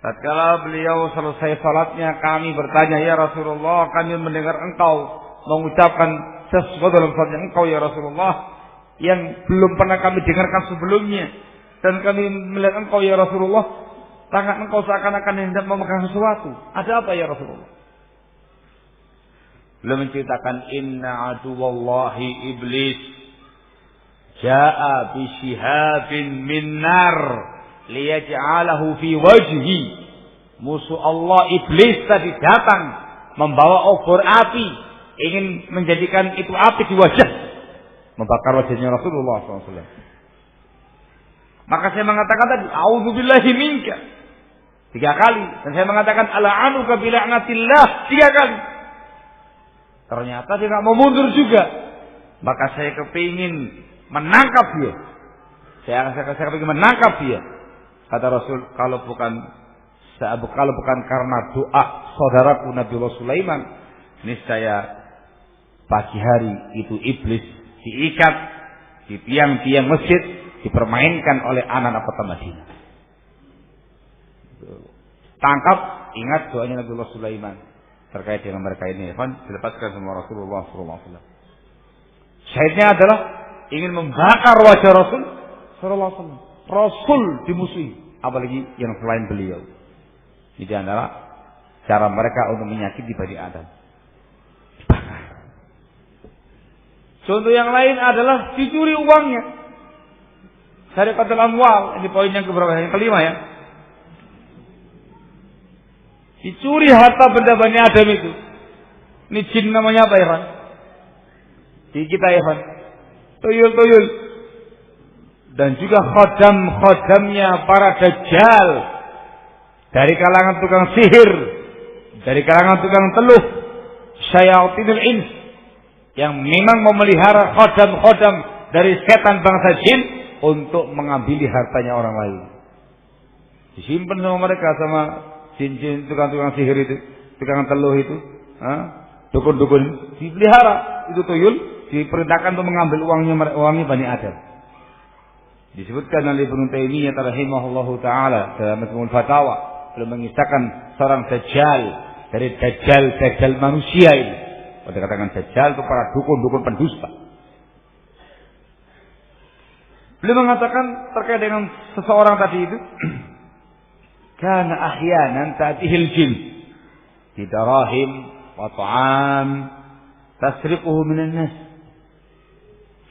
Tatkala beliau selesai salatnya, kami bertanya, "Ya Rasulullah, kami mendengar engkau mengucapkan sesuatu dalam salatnya engkau ya Rasulullah yang belum pernah kami dengarkan sebelumnya, dan kami melihat engkau ya Rasulullah, tangan engkau seakan-akan hendak memegang sesuatu. Ada apa ya Rasulullah? Beliau menceritakan inna aduwallahi iblis jaa bi shihabin min nar liyaj'alahu fi wajhi. Musuh Allah iblis tadi datang membawa obor api, ingin menjadikan itu api di wajah, membakar wajahnya Rasulullah SAW. Maka saya mengatakan tadi a'udzubillahi minka 3 kali, dan saya mengatakan ala'anuka bila'natillah 3 kali. Ternyata dia tidak mau mundur juga. Maka saya kepingin menangkap dia. Saya kepingin menangkap dia. Kata Rasul, kalau bukan karena doa saudaraku Nabiullah Sulaiman, niscaya pagi hari itu iblis diikat di tiang-tiang masjid, dipermainkan oleh anak-anak kota Madinah. Tangkap, ingat doanya Nabiullah Sulaiman terkait dengan mereka ini, dilepaskan sama Rasulullah SAW. Syahidnya adalah ingin membakar wajah Rasul SAW. Rasul dimusuhi, apalagi yang selain beliau. Ini di antara cara mereka untuk menyakiti Bani Adam. Contoh yang lain adalah dicuri uangnya. Syariqatul amwal, ini poin yang keberapa? Yang kelima ya. Dicuri harta benda Bani Adam itu. Ini jin namanya apa Ikhwan? Di kita Ikhwan, tuyul-tuyul. Dan juga khodam-khodamnya para dajjal, dari kalangan tukang sihir, dari kalangan tukang teluh, syayatinul ins, yang memang memelihara khodam-khodam dari setan bangsa jin untuk mengambil hartanya orang lain. Disimpan sama mereka, sama jin-jin tukang-tukang sihir itu, tukang teluh itu, dukun-dukun dipelihara itu tuyul, diperintahkan untuk mengambil uangnya Bani Adam. Disebutkan oleh Ibnu Taimiyah rahimahullahu taala dalam Majmu'ul Fatawa, beliau mengisahkan seorang dajjal dari dajjal manusia ini. Kalau dikatakan dajjal itu para dukun-dukun pendusta. Beliau mengatakan terkait dengan seseorang tadi itu, kana ahyanan ta'tihil jin bidarahim wa ta'am tasriquhu minan nas.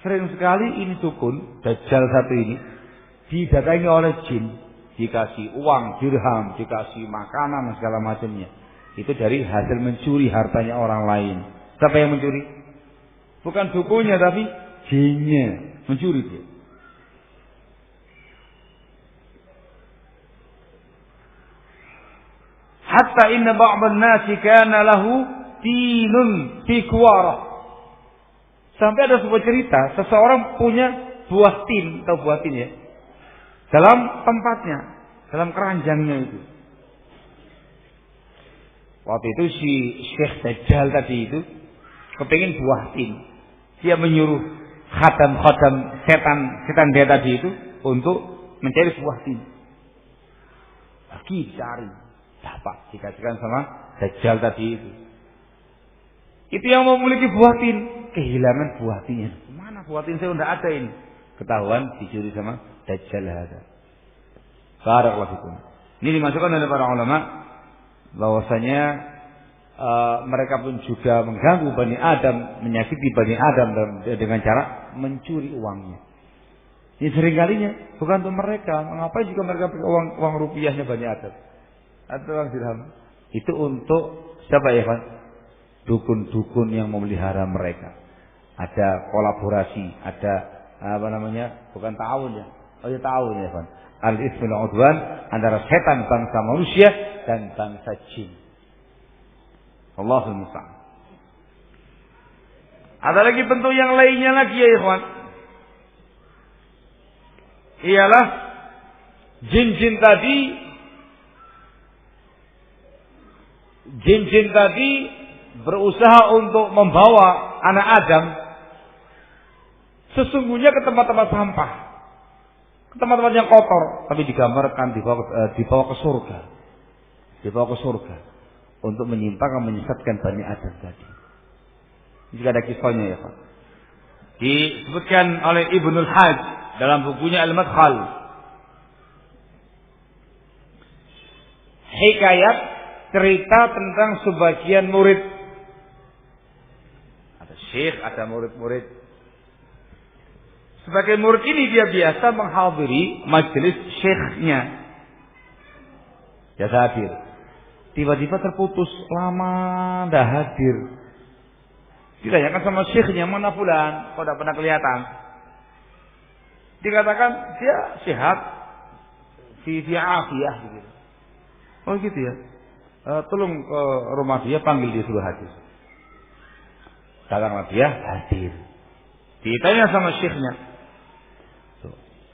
Sering sekali ini dukun dajjal satu ini didatangi oleh jin, dikasih uang dirham, dikasih makanan segala macamnya. Itu dari hasil mencuri hartanya orang lain. Siapa yang mencuri? Bukan dukunnya tapi jinnya mencuri dia. Hatta inna ba'dhan nasi kana lahu dinun fi kuwarah. Sampai ada sebuah cerita, seseorang punya buah tin, atau buah tin ya, dalam tempatnya, dalam keranjangnya itu. Waktu itu si Syekh Dajjal tadi itu kepingin buah tin. Dia menyuruh khadam-khadam setan dia tadi itu untuk mencari buah tin. Lagi cari, dapat dikasihkan sama Dajjal tadi itu. Itu yang memiliki buah tin, kehilangan buah tinnya. Mana buah tin saya udah ada ini? Ketahuan dicuri sama Dajjal ada. Barakallahu fikum. Ini dimasukkan oleh para ulama bahwasanya mereka pun juga mengganggu Bani Adam, menyakiti Bani Adam dengan cara mencuri uangnya. Ini seringkalinya bukan untuk mereka. Mengapa juga mereka pakai uang rupiahnya Bani Adam atau uang dirham? Itu untuk siapa ya Pak? Dukun-dukun yang memelihara mereka. Ada kolaborasi, ada bukan ta'awun ya. Oh ya ta'awun ya Pak. Al-ismul udwan antara setan bangsa manusia dan bangsa jin. Allahul musta'an. Ada lagi bentuk yang lainnya lagi ya ikhwan. Ialah jin-jin tadi berusaha untuk membawa anak Adam sesungguhnya ke tempat-tempat sampah, ke tempat-tempat yang kotor, tapi digambarkan dibawa ke surga, untuk menyimpangkan, menyesatkan Bani Adam tadi. Jika ada kisahnya ya Pak. Disebutkan oleh Ibnul Hajj dalam bukunya Al-Madkhal. Hikayat cerita tentang sebagian murid. Ada syekh, ada murid-murid. Sebagian murid ini dia biasa menghadiri majelis syekhnya. Biasa hadir. Tiba-tiba terputus, lama dah hadir. Ditanyakan sama syekhnya, mana fulan? Kok tidak pernah kelihatan? Dikatakan dia sehat, fi afiyah gitu. Oh gitu ya. Tolong ke rumah dia, panggil dia suruh hadir. Datanglah dia, hadir. Ditanya sama syekhnya,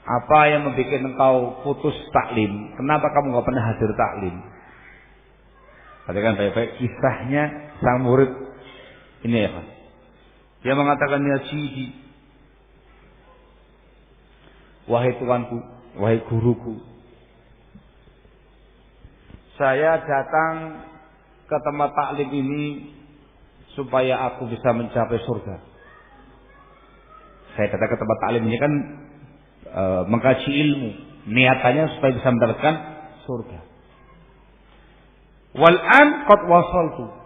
apa yang membuat engkau putus taklim? Kenapa kamu nggak pernah hadir taklim? Katakan baik-baik kisahnya sang murid ini ya Pak. Dia mengatakan, ya Sidi, wahai tuanku, wahai guruku, saya datang ke tempat taklim ini supaya aku bisa mencapai surga. Saya datang ke tempat taklim ini kan mengkaji ilmu, niatannya supaya bisa mendapatkan surga. Wal'an qad wasaltu.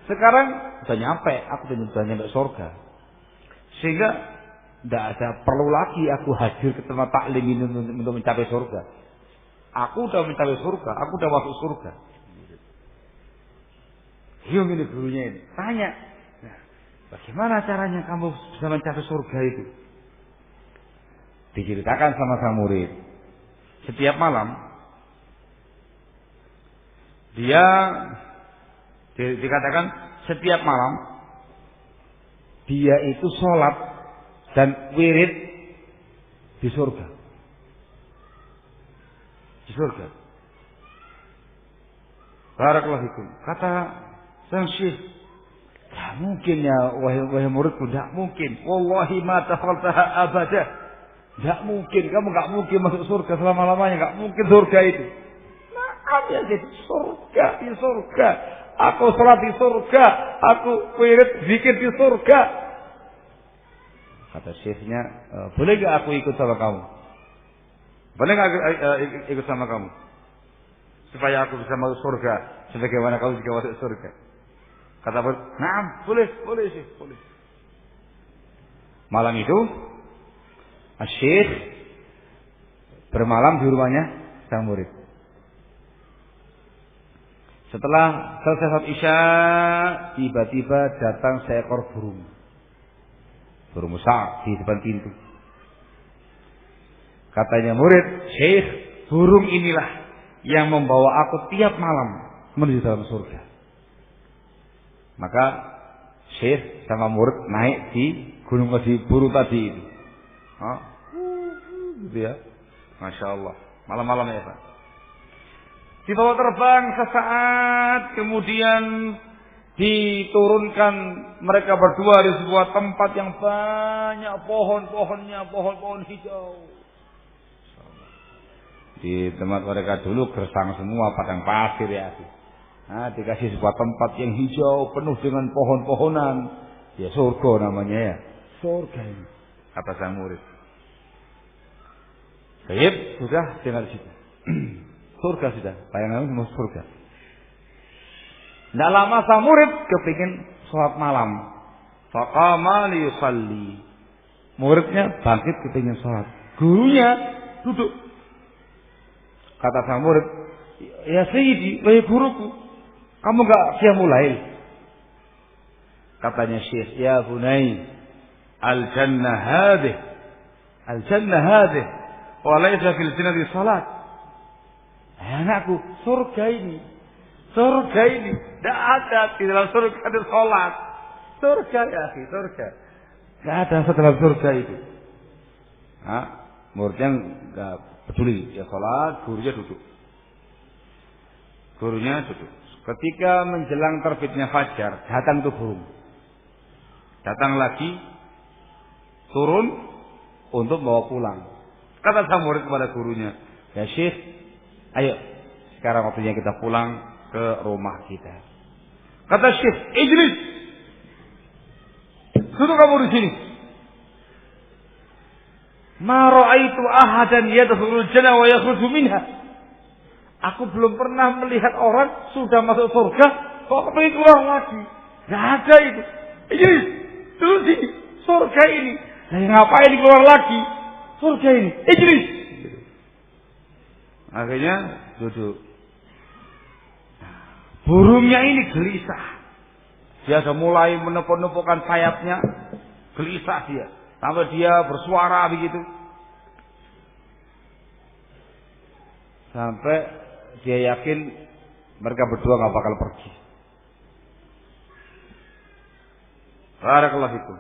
Sekarang sudah nyampe, aku sudah nyampe surga. Sehingga tidak ada perlu lagi aku hadir ke tempat taklim ini untuk mencapai surga. Aku sudah mencapai surga, aku sudah masuk surga. Hiung ini gurunya ini tanya, nah, bagaimana caranya kamu bisa mencapai surga itu? Diceritakan sama sang murid. Setiap malam dia dikatakan setiap malam dia itu sholat dan wirid di surga. Di surga. Barakallahu fikum. Kata sang syekh, tidak mungkin ya wahai muridku, tidak mungkin. Wallahi ma dakhaltaha abadah. Tidak mungkin, kamu tidak mungkin masuk surga selama-lamanya, tidak mungkin surga itu. Nah, ya surga di surga. Aku sholat di surga, aku wirid zikir di surga. Kata syekhnya, boleh gak aku ikut sama kamu? Boleh gak ikut sama kamu? Supaya aku bisa masuk surga, sebagaimana kamu juga masuk surga. Kata murid, nah, boleh sih, boleh. Malam itu, Syekh bermalam di rumahnya sang murid. Setelah selesai salat Isya, tiba-tiba datang seekor burung. Burung besar di depan pintu. Katanya murid, Syekh, burung inilah yang membawa aku tiap malam menuju dalam surga. Maka Syekh sama murid naik di gunung di burung tadi itu. Gitu ya. Masya Allah. Malam-malam ya Pak. Dibawa terbang sesaat, kemudian diturunkan mereka berdua di sebuah tempat yang banyak pohon-pohonnya, pohon-pohon hijau. Di tempat mereka dulu gersang semua, padang pasir ya. Nah, dikasih sebuah tempat yang hijau, penuh dengan pohon-pohonan. Ya surga namanya ya. Surga ini. Kata sang murid. Baik, sudah dengar situ. Surga sudah, bayangan mau surga. Tidak lama sang murid kepingin sholat malam. Faqama liyusalli. Muridnya bangkit kepingin sholat. Gurunya duduk. Kata sang murid, ya Sayyidi, wahai guruku, kamu enggak qiyamul lail? Katanya Syekh, ya bunai, al-jannah hadih. Al-jannah hadih. Wa laysa fil jannati salat. Anakku, surga ini. Surga ini. Tidak ada di dalam surga ada salat. Surga ya, surga. Tidak ada setelah surga itu. Nah, muridnya enggak peduli. Dia salat, gurunya duduk. Gurunya duduk. Ketika menjelang terbitnya fajar, datang tuh burung. Datang lagi, turun untuk bawa pulang. Kata sang murid kepada gurunya, ya Syekh, ayo sekarang waktunya kita pulang ke rumah kita. Kata Syekh, ijlis. Duduk kamu di sini. Ma ra'aitu ahadan yadkhulul jannah wa yakhruju minha. Aku belum pernah melihat orang sudah masuk surga kok kepengin keluar lagi. Enggak ada itu. Idris, duduk sini. Surga ini. Nah, ngapain keluar lagi? Surga ini. Idris. Akhirnya duduk. Burungnya ini gelisah. Dia sudah mulai menepuk-nepukkan sayapnya. Gelisah dia. Sampai dia bersuara begitu. Sampai dia yakin mereka berdua gak bakal pergi. Barakallahu fikum.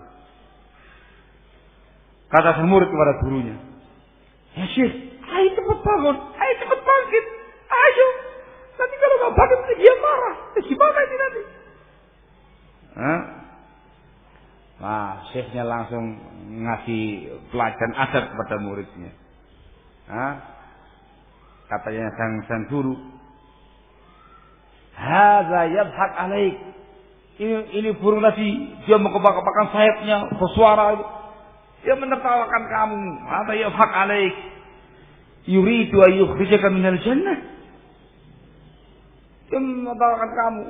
Kata sang murid kepada gurunya, ya Syekh, ayo cepat bangun, ayo cepat bangkit, ayo. Nanti kalau gak bangkit dia marah. Gimana ini nanti? Nah, syekhnya langsung ngasih pelajaran adab kepada muridnya. Katanya sang guru, hadza yadhak alaik. Ini burung tadi dia mengkepak-kepakan sayapnya, bersuara itu. Dia menertawakan kamu. Hadza yadhak alaik. Yuridu an yukhrijaka minal jannah. Dia menertawakan kamu.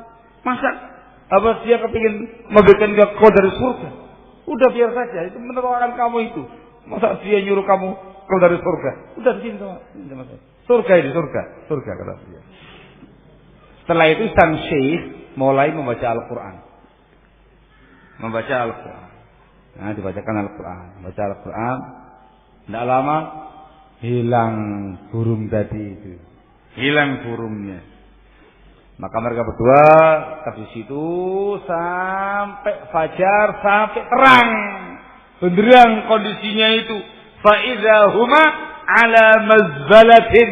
Masa apa dia kepingin memberikan kau dari surga? Udah biar saja, itu menertawakan kamu itu. Masa dia nyuruh kamu keluar dari surga? Udah begini sama saya. Surga ini, surga kata dia. Setelah itu sang syekh mulai membaca Al-Quran. Nah, dibacakan Al-Quran. Baca Al-Quran. Tidak lama hilang burung tadi itu. Hilang burungnya. Maka mereka berdua di situ sampai fajar, sampai terang. Benderang kondisinya itu. Fa idza huma ala mazbalatin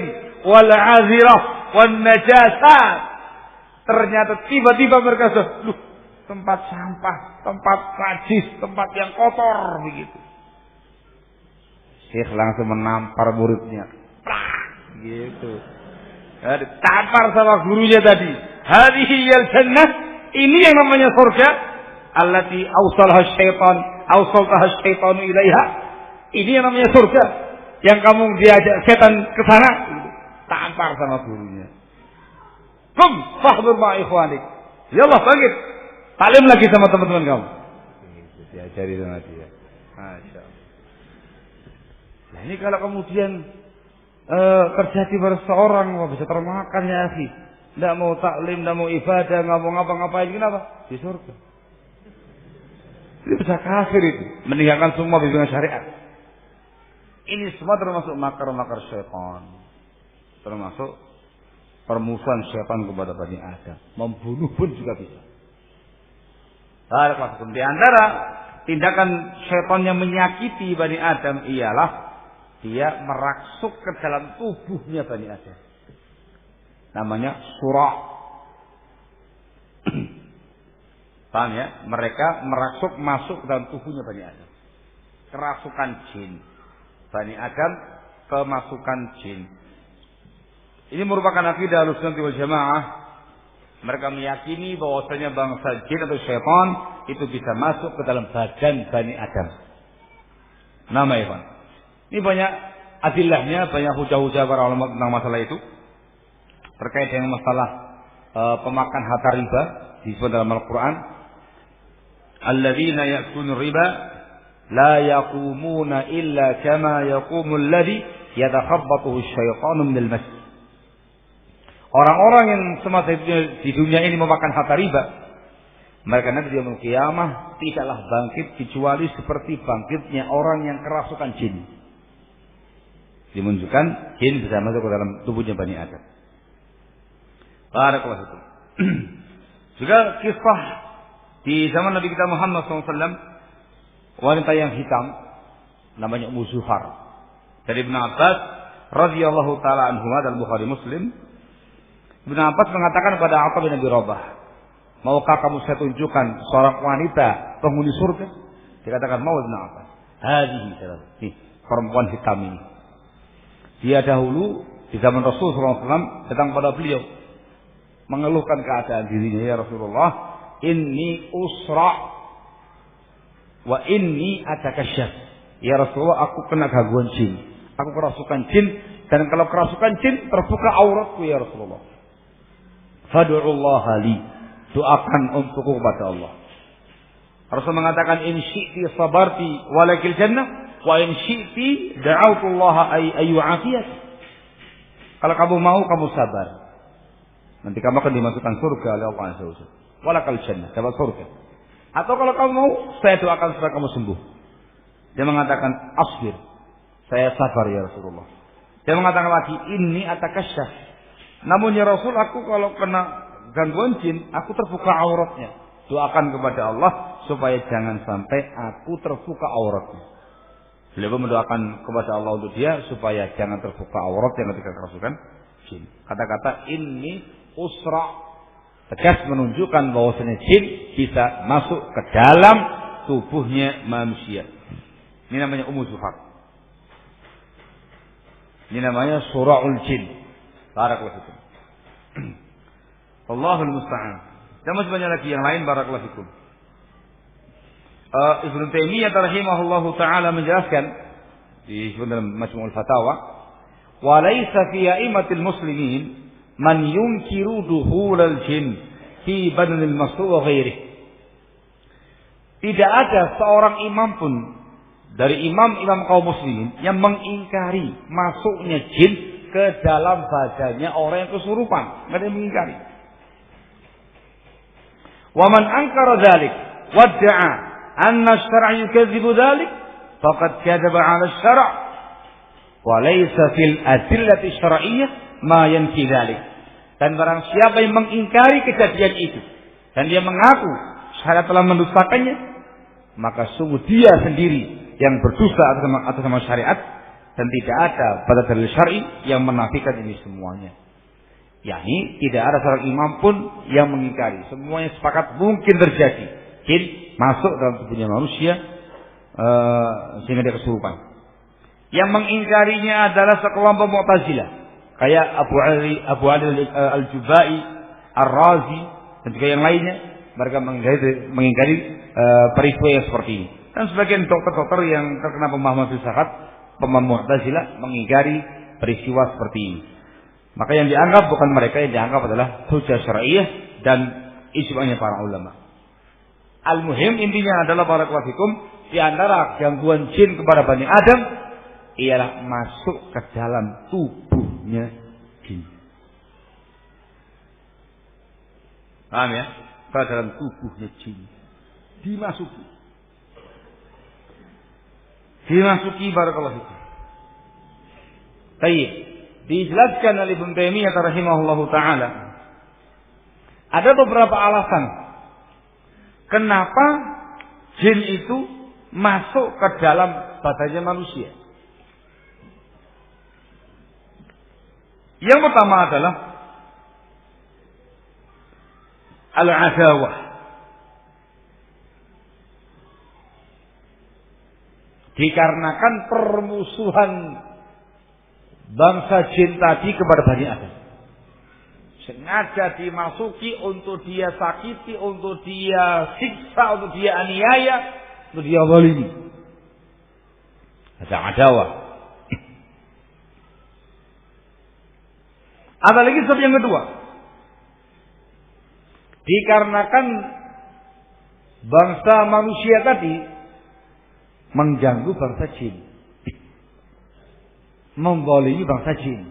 wal azirah wan najasat. Ternyata tiba-tiba mereka sudah tempat sampah, tempat najis, tempat yang kotor begitu. Syekh langsung menampar muridnya. Gitu. Ditampar sama gurunya tadi. Hadhihi yal jannah, ini yang namanya surga. Allati awsalha syaitan ilaiha. Ini yang namanya surga. Yang kamu diajak setan ke sana. Tampar sama gurunya. Kum fahdur ma ikhwanik. Ya Allah bangkit. Talim lagi sama teman-teman kamu. Diajari sama dia. Masya Allah. Nah ini kalau kemudian terjadi pada seorang, bisa termakan ya akhi. Tidak mau taklim, tidak mau ibadah, nggak mau ngapa-ngapain, kenapa? Di surga. Ini bisa kafir itu, meninggalkan semua bimbingan syariat. Ini semua termasuk makar-makar syaitan, termasuk permusuhan syaitan kepada Bani Adam. Membunuh pun juga bisa. Di antara tindakan syaitan yang menyakiti Bani Adam ialah dia meraksuk ke dalam tubuhnya Bani Adam. Namanya surah. Paham ya? Mereka meraksuk masuk ke dalam tubuhnya Bani Adam. Kerasukan jin. Bani Adam kemasukan jin. Ini merupakan akidah Ahlussunnah wal Jamaah. Mereka meyakini bahwasanya bangsa jin atau syaitan itu bisa masuk ke dalam badan Bani Adam. Nama Ikhwan. Ini banyak adillahnya, banyak hujah-hujah para ulama tentang masalah itu. Terkait dengan masalah pemakan harta riba disebut dalam Al-Quran. Alladzina ya'kuluna riba la yaqumuna illa kama yaqumul ladzi yatakhabbathu asy-syaitanu minal mas. Orang-orang yang semasa di dunia ini memakan harta riba, mereka nanti di yaumul qiyamah tidaklah bangkit kecuali seperti bangkitnya orang yang kerasukan jin. Dimunculkan jin bisa masuk ke dalam tubuhnya Bani Adam. Barakallahu fikum. Juga kisah di zaman Nabi kita Muhammad SAW, wanita yang hitam namanya Ummu Zufar dari Ibnu Abbas radhiyallahu taala anhu dalam Bukhari Muslim. Ibnu Abbas mengatakan kepada Atha bin Abi Rabah, maukah kamu saya tunjukkan seorang wanita penghuni surga? Dikatakan mau Ibnu Abbas. Hadihi nih perempuan hitam ini. Dia dahulu di zaman Rasulullah SAW datang pada beliau mengeluhkan keadaan dirinya, ya Rasulullah, inni usra, Wa inni atakasyaf. Ya Rasulullah, aku kena gangguan jin. Aku kerasukan jin, dan kalau kerasukan jin terbuka auratku ya Rasulullah. Fad'ullah li. Doakan untukku kepada Allah. Rasul mengatakan in syi'ti sabarti walakil jannah wa in syi'ti da'autullaha ayyu'afiyat. Kalau kamu mau kamu sabar. Nanti kamu akan dimasukkan surga oleh Allah Azza wa Jalla. Walakal jannah, dapat surga. Atau kalau kamu mau, saya doakan supaya kamu sembuh. Dia mengatakan asbir. Saya sabar ya Rasulullah. Dia mengatakan lagi inni atakasyaf. Namun ya Rasul, aku kalau kena gangguan jin, aku terbuka auratnya. Doakan kepada Allah supaya jangan sampai aku terbuka auratnya. Beliau mendoakan kepada Allah untuk dia supaya jangan terbuka aurat yang ketika kerasukan jin. Kata-kata ini usra, tegas menunjukkan bahwasanya jin bisa masuk ke dalam tubuhnya manusia. Ini namanya Zuhar. Ini namanya sura'ul jin. Barakallahu fikum. Allahul musta'an. Dan masih banyak lagi yang lain, barakallahu fikum. Ibnu Taimiyah rahimahullahu taala menjelaskan di Majmu'ul Fatawa, wa laisa fi a'immatil muslimin man yunkiru duhulal jin fi badanil masru' wa ghairihi. Tidak ada seorang imam pun dari imam-imam kaum muslimin yang mengingkari masuknya jin ke dalam badannya orang yang kesurupan. Tidak ada yang mengingkari. Wa man ankara dzalik wadda'a anna asy-syar'a yukadzibu dzalik faqad kadzaba 'ala asy-syar' wa laysa fil adillati syar'iyyah ma yanfi dzalik. Dan barang siapa yang mengingkari kejadian itu dan dia mengaku syariat telah mendustakannya, maka sungguh dia sendiri yang berdusta atas nama syariat, dan tidak ada pada dalil syar'i yang menafikan ini semuanya. yakni tidak ada seorang imam pun yang mengingkari. Semuanya sepakat mungkin terjadi jin masuk dalam tubuhnya manusia sehingga dia kesurupan. Yang mengingkarinya adalah sekelompok Mu'tazilah, kayak Abu Ali Al-Jubai, Ar-Razi dan juga yang lainnya. Mereka mengingkari peristiwa yang seperti ini. Dan sebagian dokter-dokter yang terkena pemahaman filsafat, pemahaman Mu'tazilah, mengingkari peristiwa seperti ini. Maka yang dianggap bukan mereka, yang dianggap adalah hujjah syar'iyyah dan ijma'nya para ulama. Al-muhim intinya adalah barakallahu fikum, di antara gangguan jin kepada Bani Adam ialah masuk ke dalam tubuhnya jin. Paham ya? Ke dalam tubuhnya jin. Dimasuki barakallahu fikum. Baik. Dijelaskan oleh Ibnu Taimiyah rahimahullahu taala, ada beberapa alasan kenapa jin itu masuk ke dalam badannya manusia. Yang pertama adalah al-adawah. Dikarenakan permusuhan bangsa jin tadi kepada Bani Adam. Sengaja dimasuki untuk dia sakiti, untuk dia siksa, untuk dia aniaya, untuk dia zalimi. Ada adawah. Ada lagi sebab yang kedua. Dikarenakan bangsa manusia tadi mengganggu bangsa jin, menzalimi bangsa jin,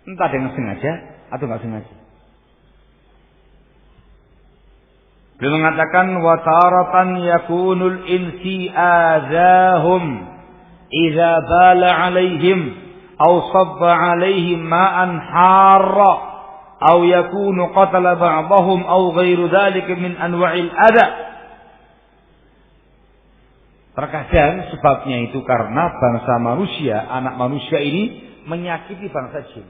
entah dengan sengaja atau nggak sengaja. Beliau mengatakan wa taratan yakunul insi azahum idza bala alaihim aw sabba alaihim ma'an harra aw yakunu qatala ba'dahum aw ghairu dzalika min anwa'il adha. Terkadang sebabnya itu karena bangsa manusia, anak manusia ini menyakiti bangsa jin.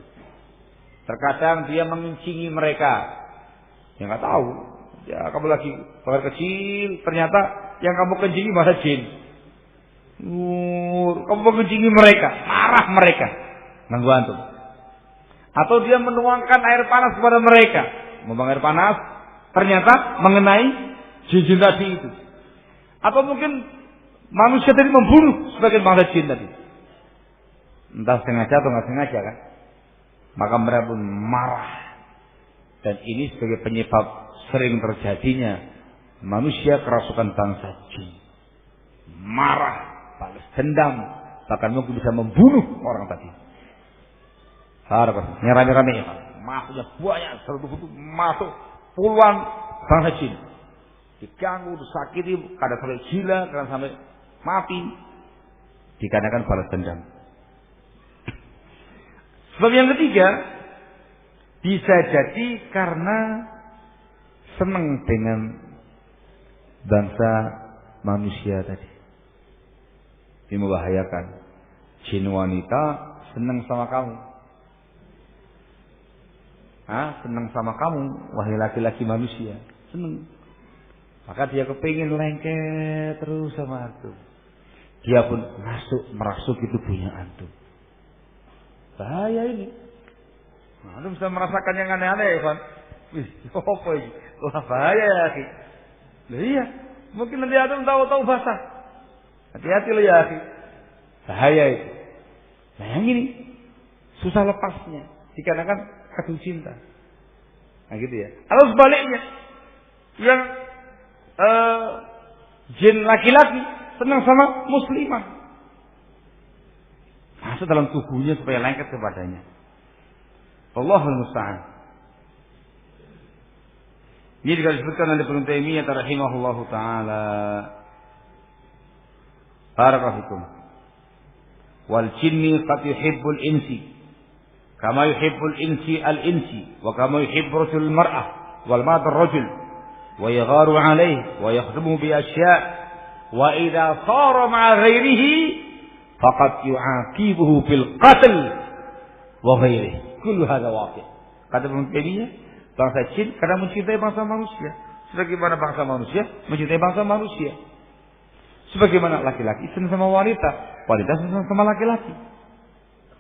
Terkadang dia mengencingi mereka. Ya nggak tahu. Ya kamu lagi bakal kecil, ternyata yang kamu kencingi malah jin. Kamu mengencingi mereka, marah mereka, ganggu antum. Atau dia menuangkan air panas kepada mereka, membuang air panas, ternyata mengenai jin-jin tadi itu. Atau mungkin Manusia tadi membunuh sebagian bangsa jin tadi. Entah sengaja atau nggak sengaja kan. Maka mereka pun marah. Dan ini sebagai penyebab sering terjadinya manusia kerasukan bangsa jin. Marah, balas dendam, bahkan mungkin bisa membunuh orang tadi. Rame-rame ya, masuknya banyak, masuk puluhan bangsa jin. Diganggu, disakiti, kadang sampai gila, kadang sampai mati. Dikarenakan balas dendam. Sebab yang ketiga, bisa jadi karena senang dengan bangsa manusia tadi. Ini membahayakan. Jin wanita senang sama kamu. Senang sama kamu, wahai laki-laki manusia. Senang. Maka dia kepingin lengket terus sama antum. Dia pun merasuki tubuhnya antum. Bahaya ini. Antum bisa merasakan yang aneh-aneh ya, Pak. Wih, apa ini? Wah, bahaya ya, akhi. Loh iya, mungkin nanti antum tahu-tahu basah. Hati-hati loh ya, akhi. Bahaya itu. Nah, yang ini susah lepasnya dikarenakan kagum cinta. Nah, gitu ya. Atau sebaliknya, yang jin laki-laki senang sama muslimah, masuk dalam tubuhnya supaya lengket kepadanya. Allahul musta'an. Ini juga disebutkan oleh Ibnu Taimiyah rahimahullahu taala. Barakallahu wal jinni qad yuhibbul insi kama yuhibbul insi al insi wa kama yuhibbu rajul mar'ah wal mar'atu ar-rajul wa yagharu alayhi wa yakhdumu bi asya' wa idza sara ma'a ghairihi faqad yu'aqibuhu bil qatl wa ghairihi. Kullu hadza waqi'. Kata Ibnu Taimiyah, bangsa jin kadang mencintai bangsa manusia sebagaimana bangsa manusia mencintai bangsa manusia. Sebagaimana laki-laki senang sama wanita, wanita senang sama laki-laki.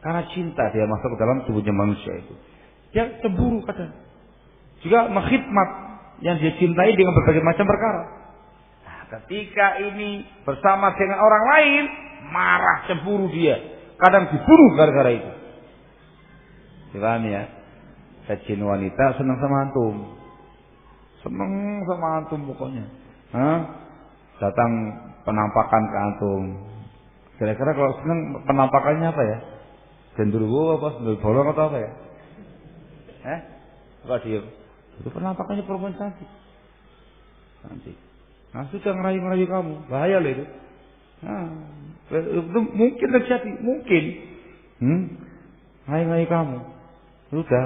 Karena cinta dia masuk ke dalam tubuhnya manusia itu. Dia cemburu kadang. Juga mengkhidmat yang dia cintai dengan berbagai macam perkara. Nah, ketika ini bersama dengan orang lain, marah, cemburu dia. Kadang dibunuh gara-gara itu. Paham ya? Jin wanita senang sama antum. Senang sama antum pokoknya. Datang penampakan ke antum. Kira-kira kalau senang penampakannya apa ya? Gendruwo apa? Bolong atau apa ya? Apa dia? Itu penampakannya perempuan cantik. Nah, sudah ngerayu-ngerayu kamu. Bahaya loh itu. Itu mungkin terjadi. Mungkin. Ngerayu-ngerayu kamu. Sudah,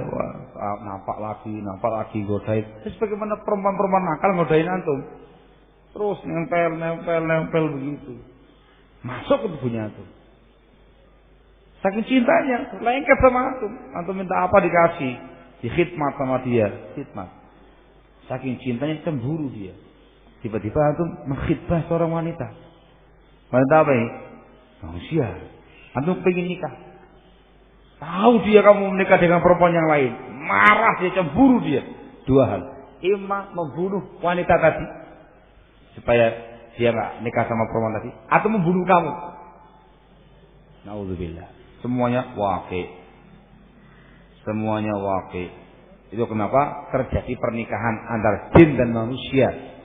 nampak lagi godain. Terus bagaimana perempuan-perempuan nakal ngodain antum? Terus nempel begitu. Masuk ke tubuhnya antum. Saking cintanya, lengket sama antum. Antum minta apa dikasih. Dikhidmat sama dia. Khidmat. Saking cintanya cemburu dia. Tiba-tiba antum mengkhidbah seorang wanita. Wanita apa ini? Manusia. Antum pengen nikah. Tahu dia kamu menikah dengan perempuan yang lain. Marah dia, cemburu dia. Dua hal. Ima membunuh wanita tadi. Supaya dia nggak nikah sama perempuan tadi. Atau membunuh kamu. Na'udzubillah. Semuanya waqi'. Semuanya waqi'. Itu kenapa terjadi pernikahan antara jin dan manusia.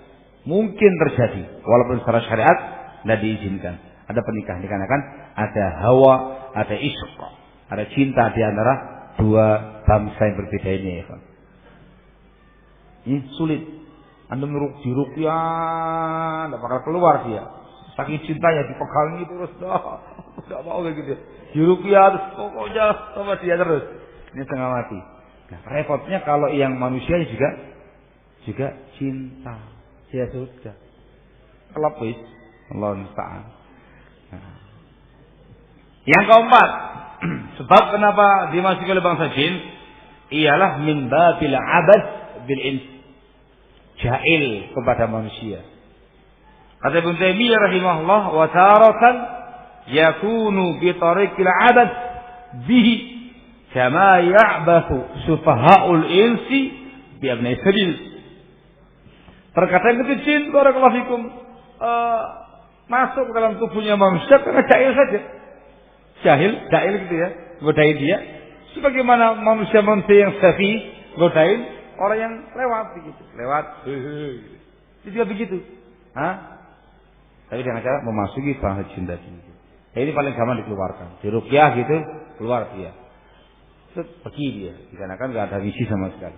Mungkin terjadi. Walaupun secara syariat tidak diizinkan. Ada pernikahan dikarenakan ada hawa, ada ishq. Ada cinta di antara dua bangsa yang berbeda ini. Ini sulit. Anda diruqyah, tidak bakal keluar dia. Saking cintanya dipegangi terus, tidak mau kayak gitu. Diruqyah terus pokoknya sama dia terus. Ini setengah mati. Nah, repotnya kalau yang manusianya juga cinta. Ya sudah. Kelapis. Allah musta'an. Nah. Yang keempat, sebab kenapa dimasuki oleh bangsa jin ialah min babil abad bil ins, jahil kepada manusia. Kata Ibnu Taimiyah rahimahullah, wa taratan yakunu bi tariqil abad bihi kama ya'bathu sufahaul insi bi abnai sabil. Perkataan itu jin barakallahu fikum masuk ke dalam tubuhnya manusia karena jahil saja. Jahil gitu ya, godain dia. Sebagaimana manusia-manusia yang sahih godain orang yang lewat begitu, itu juga begitu. Tapi dengan cara memasuki bahasa jin tadi. Ini paling gampang dikeluarkan. Di ruqyah gitu keluar dia. Pergi dia, dikarenakan nggak ada misi sama sekali.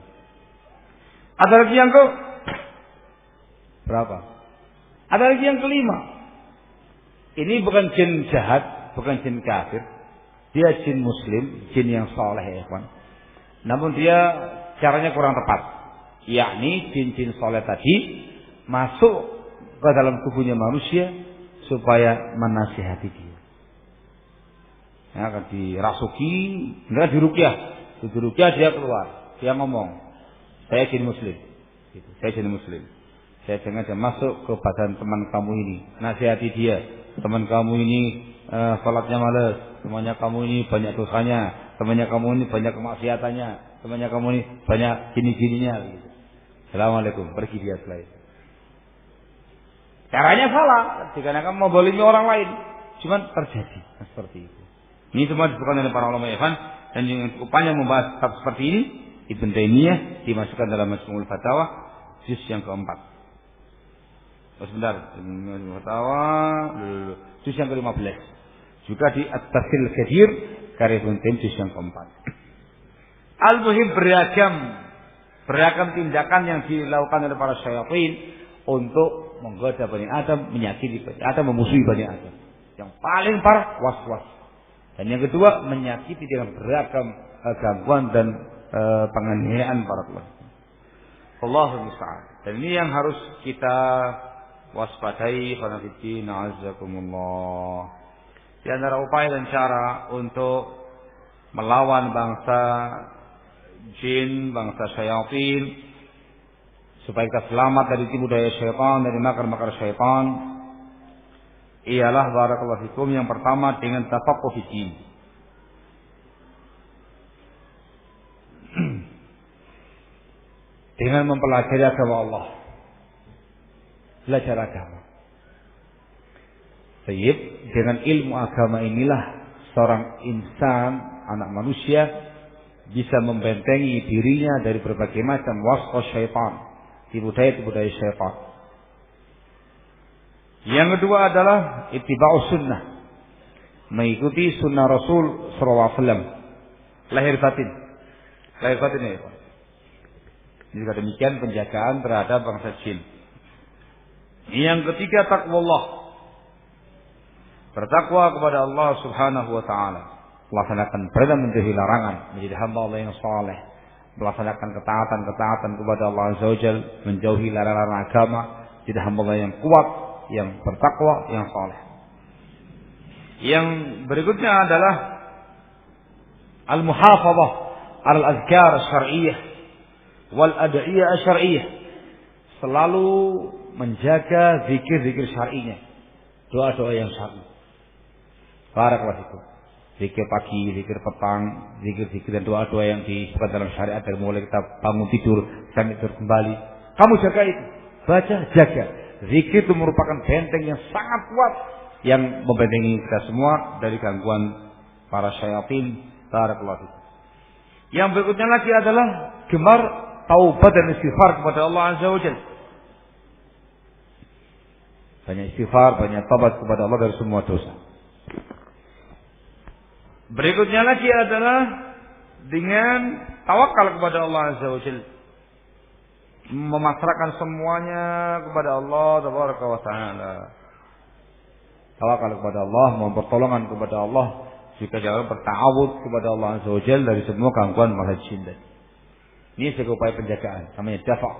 Ada lagi yang ke berapa? Ada lagi yang kelima. Ini bukan jin jahat, bukan jin kafir. Dia jin muslim, jin yang soleh ya kawan. Namun dia caranya kurang tepat. Yakni jin-jin soleh tadi masuk ke dalam tubuhnya manusia supaya menasihati dia. Akan dirasuki, enggak diruqyah. Diruqyah dia keluar, dia ngomong, saya jin muslim. Gitu. Saya jin muslim. Saya sengaja masuk ke badan teman kamu ini, nasihati dia. Teman kamu ini salatnya malas, temannya kamu ini banyak dosanya, temannya kamu ini banyak kemaksiatannya, temannya kamu ini banyak gini-gininya. Gitu. Assalamualaikum, pergi dia setelah itu. Caranya salah, dikarenakan membolimi orang lain. Cuman terjadi seperti itu. Ini semua disebutkan oleh para ulama Ikhwan, dan yang cukup panjang membahas bab seperti ini. Ibn Taimiyah dimasukkan dalam Majmu'ul Fatawa juz yang keempat. Sebentar, Majmu'ul Fatawa juz yang ke-15. Juga di At-Tafsir Al-Kathir karya Ibn Taimiyah juz yang keempat. Al-Muhim beragam tindakan yang dilakukan oleh para syaitan untuk menggoda Bani Adam, menyakiti Bani Adam, memusuhi Bani Adam. Yang paling parah was-was. Dan yang kedua menyakiti dengan beragam gangguan dan penganiayaan para pelaku. Allahul musta'an. Dan ini yang harus kita waspadai, khonafidina azakumullah. Di antara upaya dan cara untuk melawan bangsa jin, bangsa syaitan, supaya kita selamat dari tipu daya syaitan, dari makar-makar syaitan, ialah barakallahu fikum yang pertama dengan tafaqquh fi din. Dengan mempelajari agama Allah. Belajar agama. Baik, dengan ilmu agama inilah seorang insan, anak manusia bisa membentengi dirinya dari berbagai macam waswas syaitan, tipu daya syaitan. Yang kedua adalah ittiba'us sunnah, mengikuti sunnah Rasul sallallahu alaihi wasallam. Lahir batin ya Pak. Juga demikian penjagaan terhadap bangsa jin. Yang ketiga taqwallah, bertakwa kepada Allah Subhanahu wa taala, melaksanakan perintah menjauhi larangan, menjadi hamba Allah yang saleh, melaksanakan ketaatan kepada Allah Azza wa Jalla, menjauhi larangan agama, jadi hamba Allah yang kuat, yang bertakwa, yang saleh. Yang berikutnya adalah al-muhafadzah 'ala al-azkar syar'iyyah wal ad'iyah syar'iyyah. Selalu menjaga zikir-zikir syar'inya, doa-doa yang syar'i. Barakallahu fikum. Zikir pagi, zikir petang, zikir-zikir dan doa-doa yang disebutkan dalam syariat dari mulai kita bangun tidur sampai tidur kembali. Kamu jaga itu, baca, jaga. Zikir itu merupakan benteng yang sangat kuat yang membentengi kita semua dari gangguan para syaitan. Barakallahu fikum. Yang berikutnya lagi adalah gemar taubat dan istighfar kepada Allah Azza wa Jalla. Banyak istighfar, banyak taubat kepada Allah dari semua dosa. Berikutnya lagi adalah dengan tawakal kepada Allah Azza wa Jalla. Memasrahkan semuanya kepada Allah Tabaraka wa Ta'ala. Tawakal kepada Allah, mohon pertolongan kepada Allah, juga jangan bertawud kepada Allah Azza wa Jalla dari semua gangguan makhluk jin. Ini sebagai upaya penjagaan, namanya dafa'.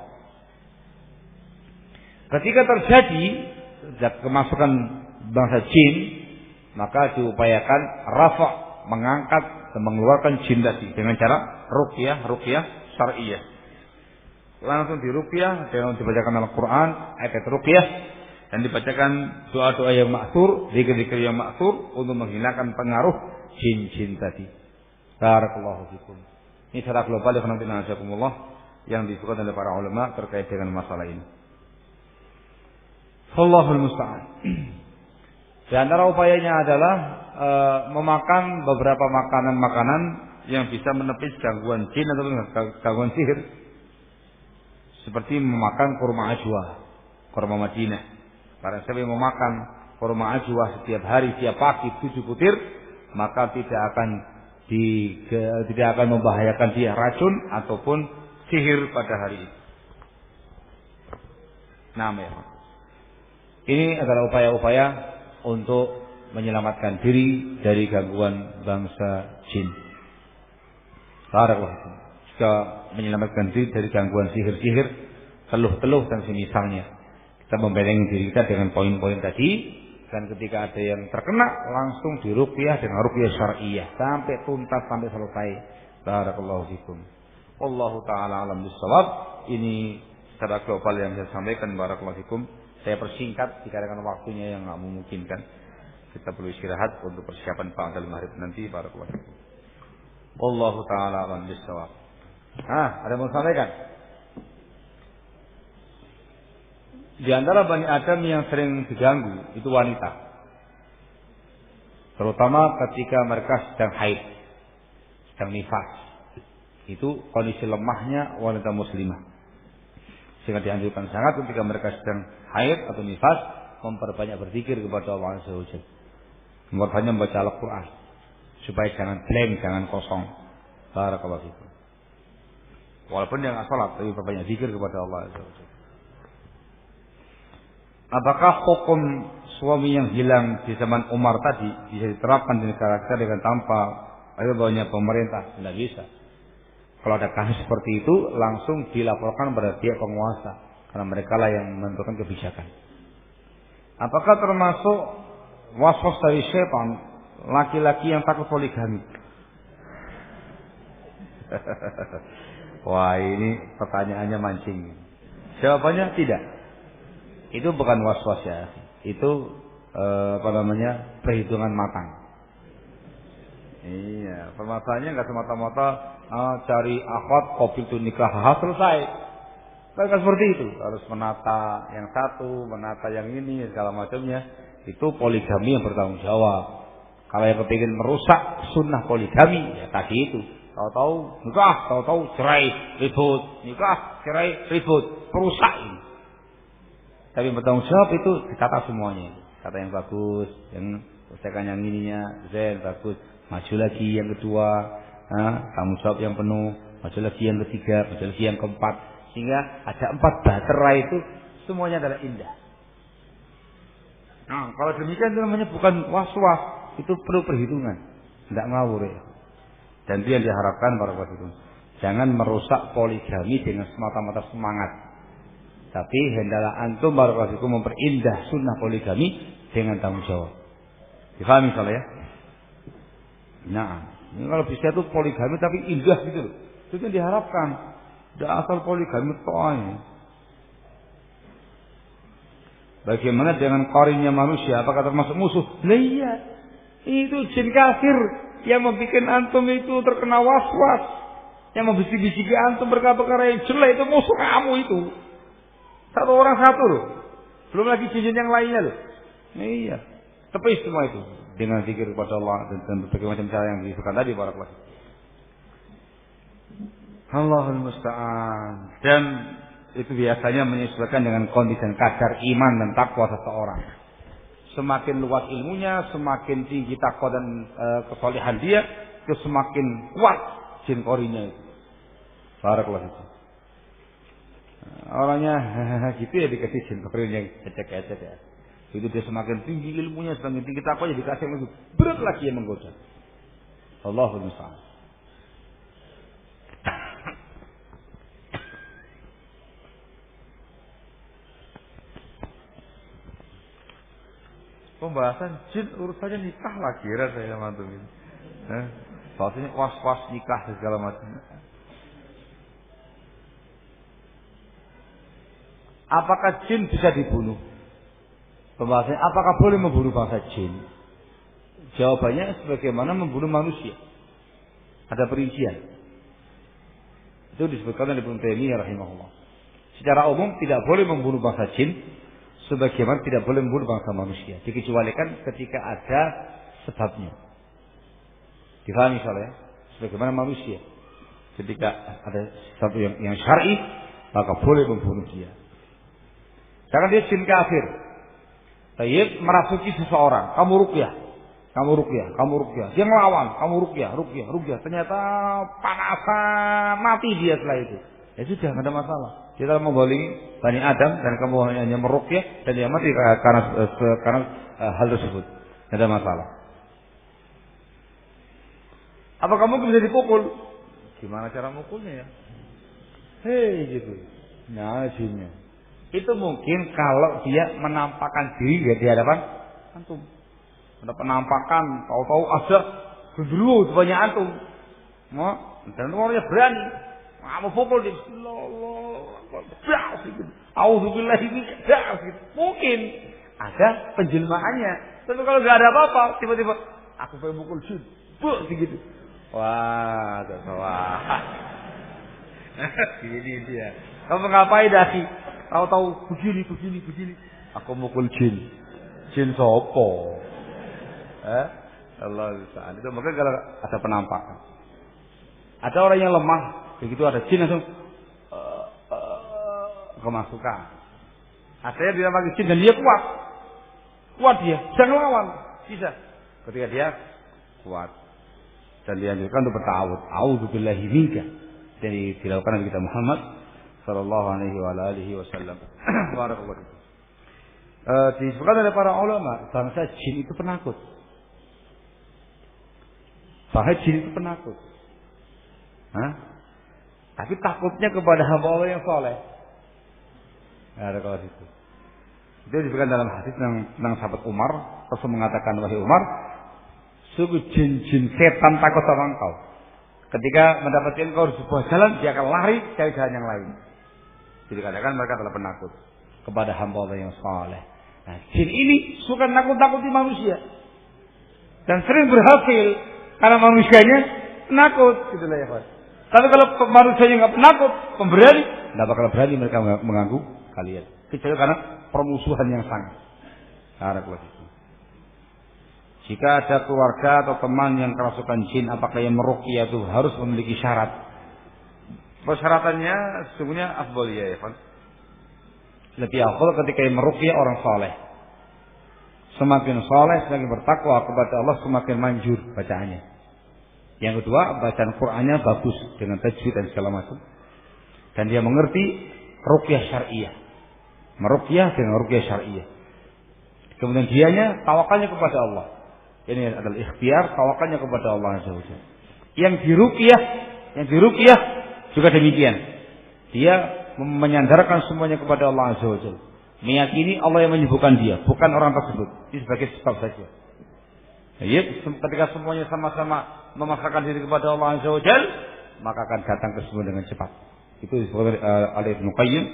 Ketika terjadi kemasukan bangsa jin, maka diupayakan rafa', mengangkat dan mengeluarkan jin tadi dengan cara ruqyah syar'iyyah. Langsung diruqyah dengan dibacakan Al-Quran, ayat ruqyah, dan dibacakan doa-doa yang ma'thur, zikir-zikir yang ma'thur untuk menghilangkan pengaruh jin-jin tadi. Barakallahu fikum. Ini secara global yang disebutkan oleh para ulama terkait dengan masalah ini. Wallahul musta'an. Di antara upayanya adalah memakan beberapa makanan-makanan yang bisa menepis gangguan jin atau gangguan sihir. Seperti memakan kurma ajwa, kurma Madinah. Barang siapa yang memakan kurma ajwa setiap hari, setiap pagi 7 butir, maka tidak akan membahayakan dia racun ataupun sihir pada hari itu. Nah, ini adalah upaya-upaya untuk menyelamatkan diri dari gangguan bangsa jin. Barakallahu. Jika menyelamatkan diri dari gangguan sihir-sihir, teluh-teluh dan semisalnya. Kita membentengi diri kita dengan poin-poin tadi, dan ketika ada yang terkena langsung diruqyah dengan ruqyah syar'iyyah sampai tuntas, sampai selesai. Barakallahu fikum. Wallahu taala alam bissawab. Ini secara global yang saya sampaikan. Barakallahu fikum. Saya persingkat dikarenakan waktunya yang enggak memungkinkan. Kita perlu istirahat untuk persiapan ba'dal maghrib nanti. Barakallahu fikum. Wallahu taala alam bissawab. Ada yang mau sampaikan? Di antara Bani Adam yang sering diganggu itu wanita. Terutama ketika mereka sedang haid, sedang nifas. Itu kondisi lemahnya wanita muslimah. Sehingga dianjurkan sangat ketika mereka sedang haid atau nifas memperbanyak berzikir kepada Allah Azza wa Jalla. Memperbanyak membaca Al-Qur'an supaya jangan blank, jangan kosong. Barakallahu fikum. Walaupun dia enggak salat, tapi perbanyak zikir kepada Allah Azza wa Jalla. Apakah hukum suami yang hilang di zaman Umar tadi bisa diterapkan di negara kita dengan tanpa banyak pemerintah? Tidak bisa. Kalau ada kasus seperti itu langsung dilaporkan pada pihak penguasa karena mereka lah yang menentukan kebijakan. Apakah termasuk waswas dari syaitan laki-laki yang takut poligami? Wah, ini pertanyaannya mancing. Jawabannya tidak. Itu bukan waswas ya. Itu perhitungan matang. Iya, permasalahannya nggak semata-mata cari akhwat qabiltu nikah selesai. Kan seperti itu. Harus menata yang satu, menata yang ini, segala macamnya. Itu poligami yang bertanggung jawab. Kalau yang kepingin merusak sunnah poligami, ya tadi itu. Tahu-tahu nikah, tahu-tahu cerai, ribut, nikah, cerai, ribut, perusak ini. Tapi bertanggung jawab itu ditata semuanya. Kata yang bagus, yang selesaikan yang ininya, zen bagus. Maju lagi yang kedua, tanggung jawab yang penuh. Maju lagi yang ketiga, maju lagi yang keempat. Sehingga ada 4 bahtera itu semuanya adalah indah. Nah, kalau demikian itu namanya bukan was-was, itu perlu perhitungan, tidak ngawur ya. Dan itu yang diharapkan para wasit. Jangan merusak poligami dengan semata-mata semangat. Tapi hendaklah antum barakallahu fikum memperindah sunnah poligami dengan tanggung jawab. Difahami salah ya? Nah, ini kalau bisa itu poligami tapi indah gitu loh. Itu yang diharapkan. Tidak asal poligami to'anya. Bagaimana dengan qarinnya manusia? Apakah termasuk musuh? Nah iya. Itu jin kafir yang membuat antum itu terkena was-was. Yang membisik-bisiki antum perkara-perkara yang jelek itu musuh kamu itu. Satu orang satu loh. Belum lagi jin yang lainnya loh. Iya. Tepis semua itu dengan zikir kepada Allah dan berbagai macam cara yang disebutkan tadi para kelas. Allahul musta'an. Dan itu biasanya menyesuaikan dengan kondisi dan kadar iman dan takwa seseorang. Semakin luas ilmunya, semakin tinggi takwa dan kesalehan dia, itu semakin kuat jin qorinya itu. Barakallahu. Orangnya gitu ya dikasih jin qori yang ecek-ecek ya. Itu dia semakin tinggi ilmunya, semakin tinggi takwanya dikasih lebih berat lagi yang menggoda. Allahul musta'an. Pembahasan jin urusannya nikah lagi saya mantul ini. Bahasanya was-was nikah segala macam. Apakah jin bisa dibunuh? Pembahasannya apakah boleh membunuh bangsa jin? Jawabannya sebagaimana membunuh manusia. Ada perincian. Itu disebutkan oleh Ibnu Taimiyah rahimahullah. Secara umum tidak boleh membunuh bangsa jin Sebagaimana tidak boleh membunuh bangsa manusia, dikecualikan ketika ada sebabnya. Difahami soalnya, sebagaimana manusia, ketika ada sesuatu yang syar'i, maka boleh membunuh dia. Jangan dia jin kafir. Tayyib merasuki seseorang, kamu ruqyah. Dia ngelawan, kamu ruqyah. Ternyata panasan, mati dia setelah itu. Ya sudah, tidak ada masalah. Dia telah membolingi Bani Adam dan kamu hanya meruqyah dan dia mati karena hal tersebut. Tidak ada masalah. Apa kamu bisa dipukul? Gimana cara mukulnya ya? Hei gitu. Nah, jinnya. Itu mungkin kalau dia menampakkan diri di hadapan antum. Ada penampakan, tahu-tahu ada genderuwo sebanyak antum. Dan orangnya berani. Mau pukul dia. Auzubillahi minsyaitonir. Mungkin ada penjelmaannya. Tapi kalau nggak ada apa-apa, tiba-tiba aku pengen pukul jin. Begitu. Wah, wah. Ini dia. Kamu ngapain daki? Tahu-tahu begini. Aku mukul jin. Jin sopo? Allah Ta'ala. Itu maka kalau ada penampakan. Ada orang yang lemah, begitu ada jin langsung kemasukan. Akhirnya dia pakai jin dan dia kuat. Kuat dia, jangan lawan. Bisa. Ketika dia kuat dan dianjurkan untuk bertawud. A'udzubillahi minka. Jadi dilakukan Nabi kita Muhammad sallallahu alaihi wasallam. Barakallahu. Disebutkan oleh para ulama, bangsa jin itu penakut. Bangsa jin itu penakut. Tapi takutnya kepada hamba Allah yang soleh. Ada kalau itu. Itu disebutkan dalam hadis tentang sahabat Umar. Rasul mengatakan, wahai Umar, sungguh jin-jin setan takut sama engkau. Ketika mendapati engkau di sebuah jalan, dia akan lari cari jalan yang lain. Jadi katakan mereka adalah penakut kepada hamba Allah yang saleh. Nah, jin ini suka nakut-nakuti manusia dan sering berhasil karena manusianya penakut, gitulah ya Pak. Tapi kalau manusianya nggak penakut, pemberani, nggak bakal berani mereka mengganggu kalian. Kecuali karena permusuhan yang sangat. Jika ada keluarga atau teman yang kerasukan jin, apakah yang meruqyah itu harus memiliki syarat? Persyaratannya sesungguhnya afdal ya Pak. Lebih afdal ketika yang meruqyah orang saleh. Semakin saleh, semakin bertakwa kepada Allah, semakin manjur bacaannya. Yang kedua, bacaan Qur'annya bagus dengan tajwid dan segala macam. Dan dia mengerti ruqyah syariah. Meruqyah dengan ruqyah syariah. Kemudian dianya tawakalnya kepada Allah. Ini adalah ikhtiar, tawakalnya kepada Allah Azza wa Jalla. Yang diruqyah juga demikian. Dia menyandarkan semuanya kepada Allah Azza wa Jalla. Meyakini Allah yang menyembuhkan dia, bukan orang tersebut. Ini sebagai sebab saja. Ya, ketika semuanya sama-sama memasrahkan diri kepada Allah Azza wa Jalla, maka akan datang kesembuhan dengan cepat. Itu disebutkan oleh Ibnu Qayyim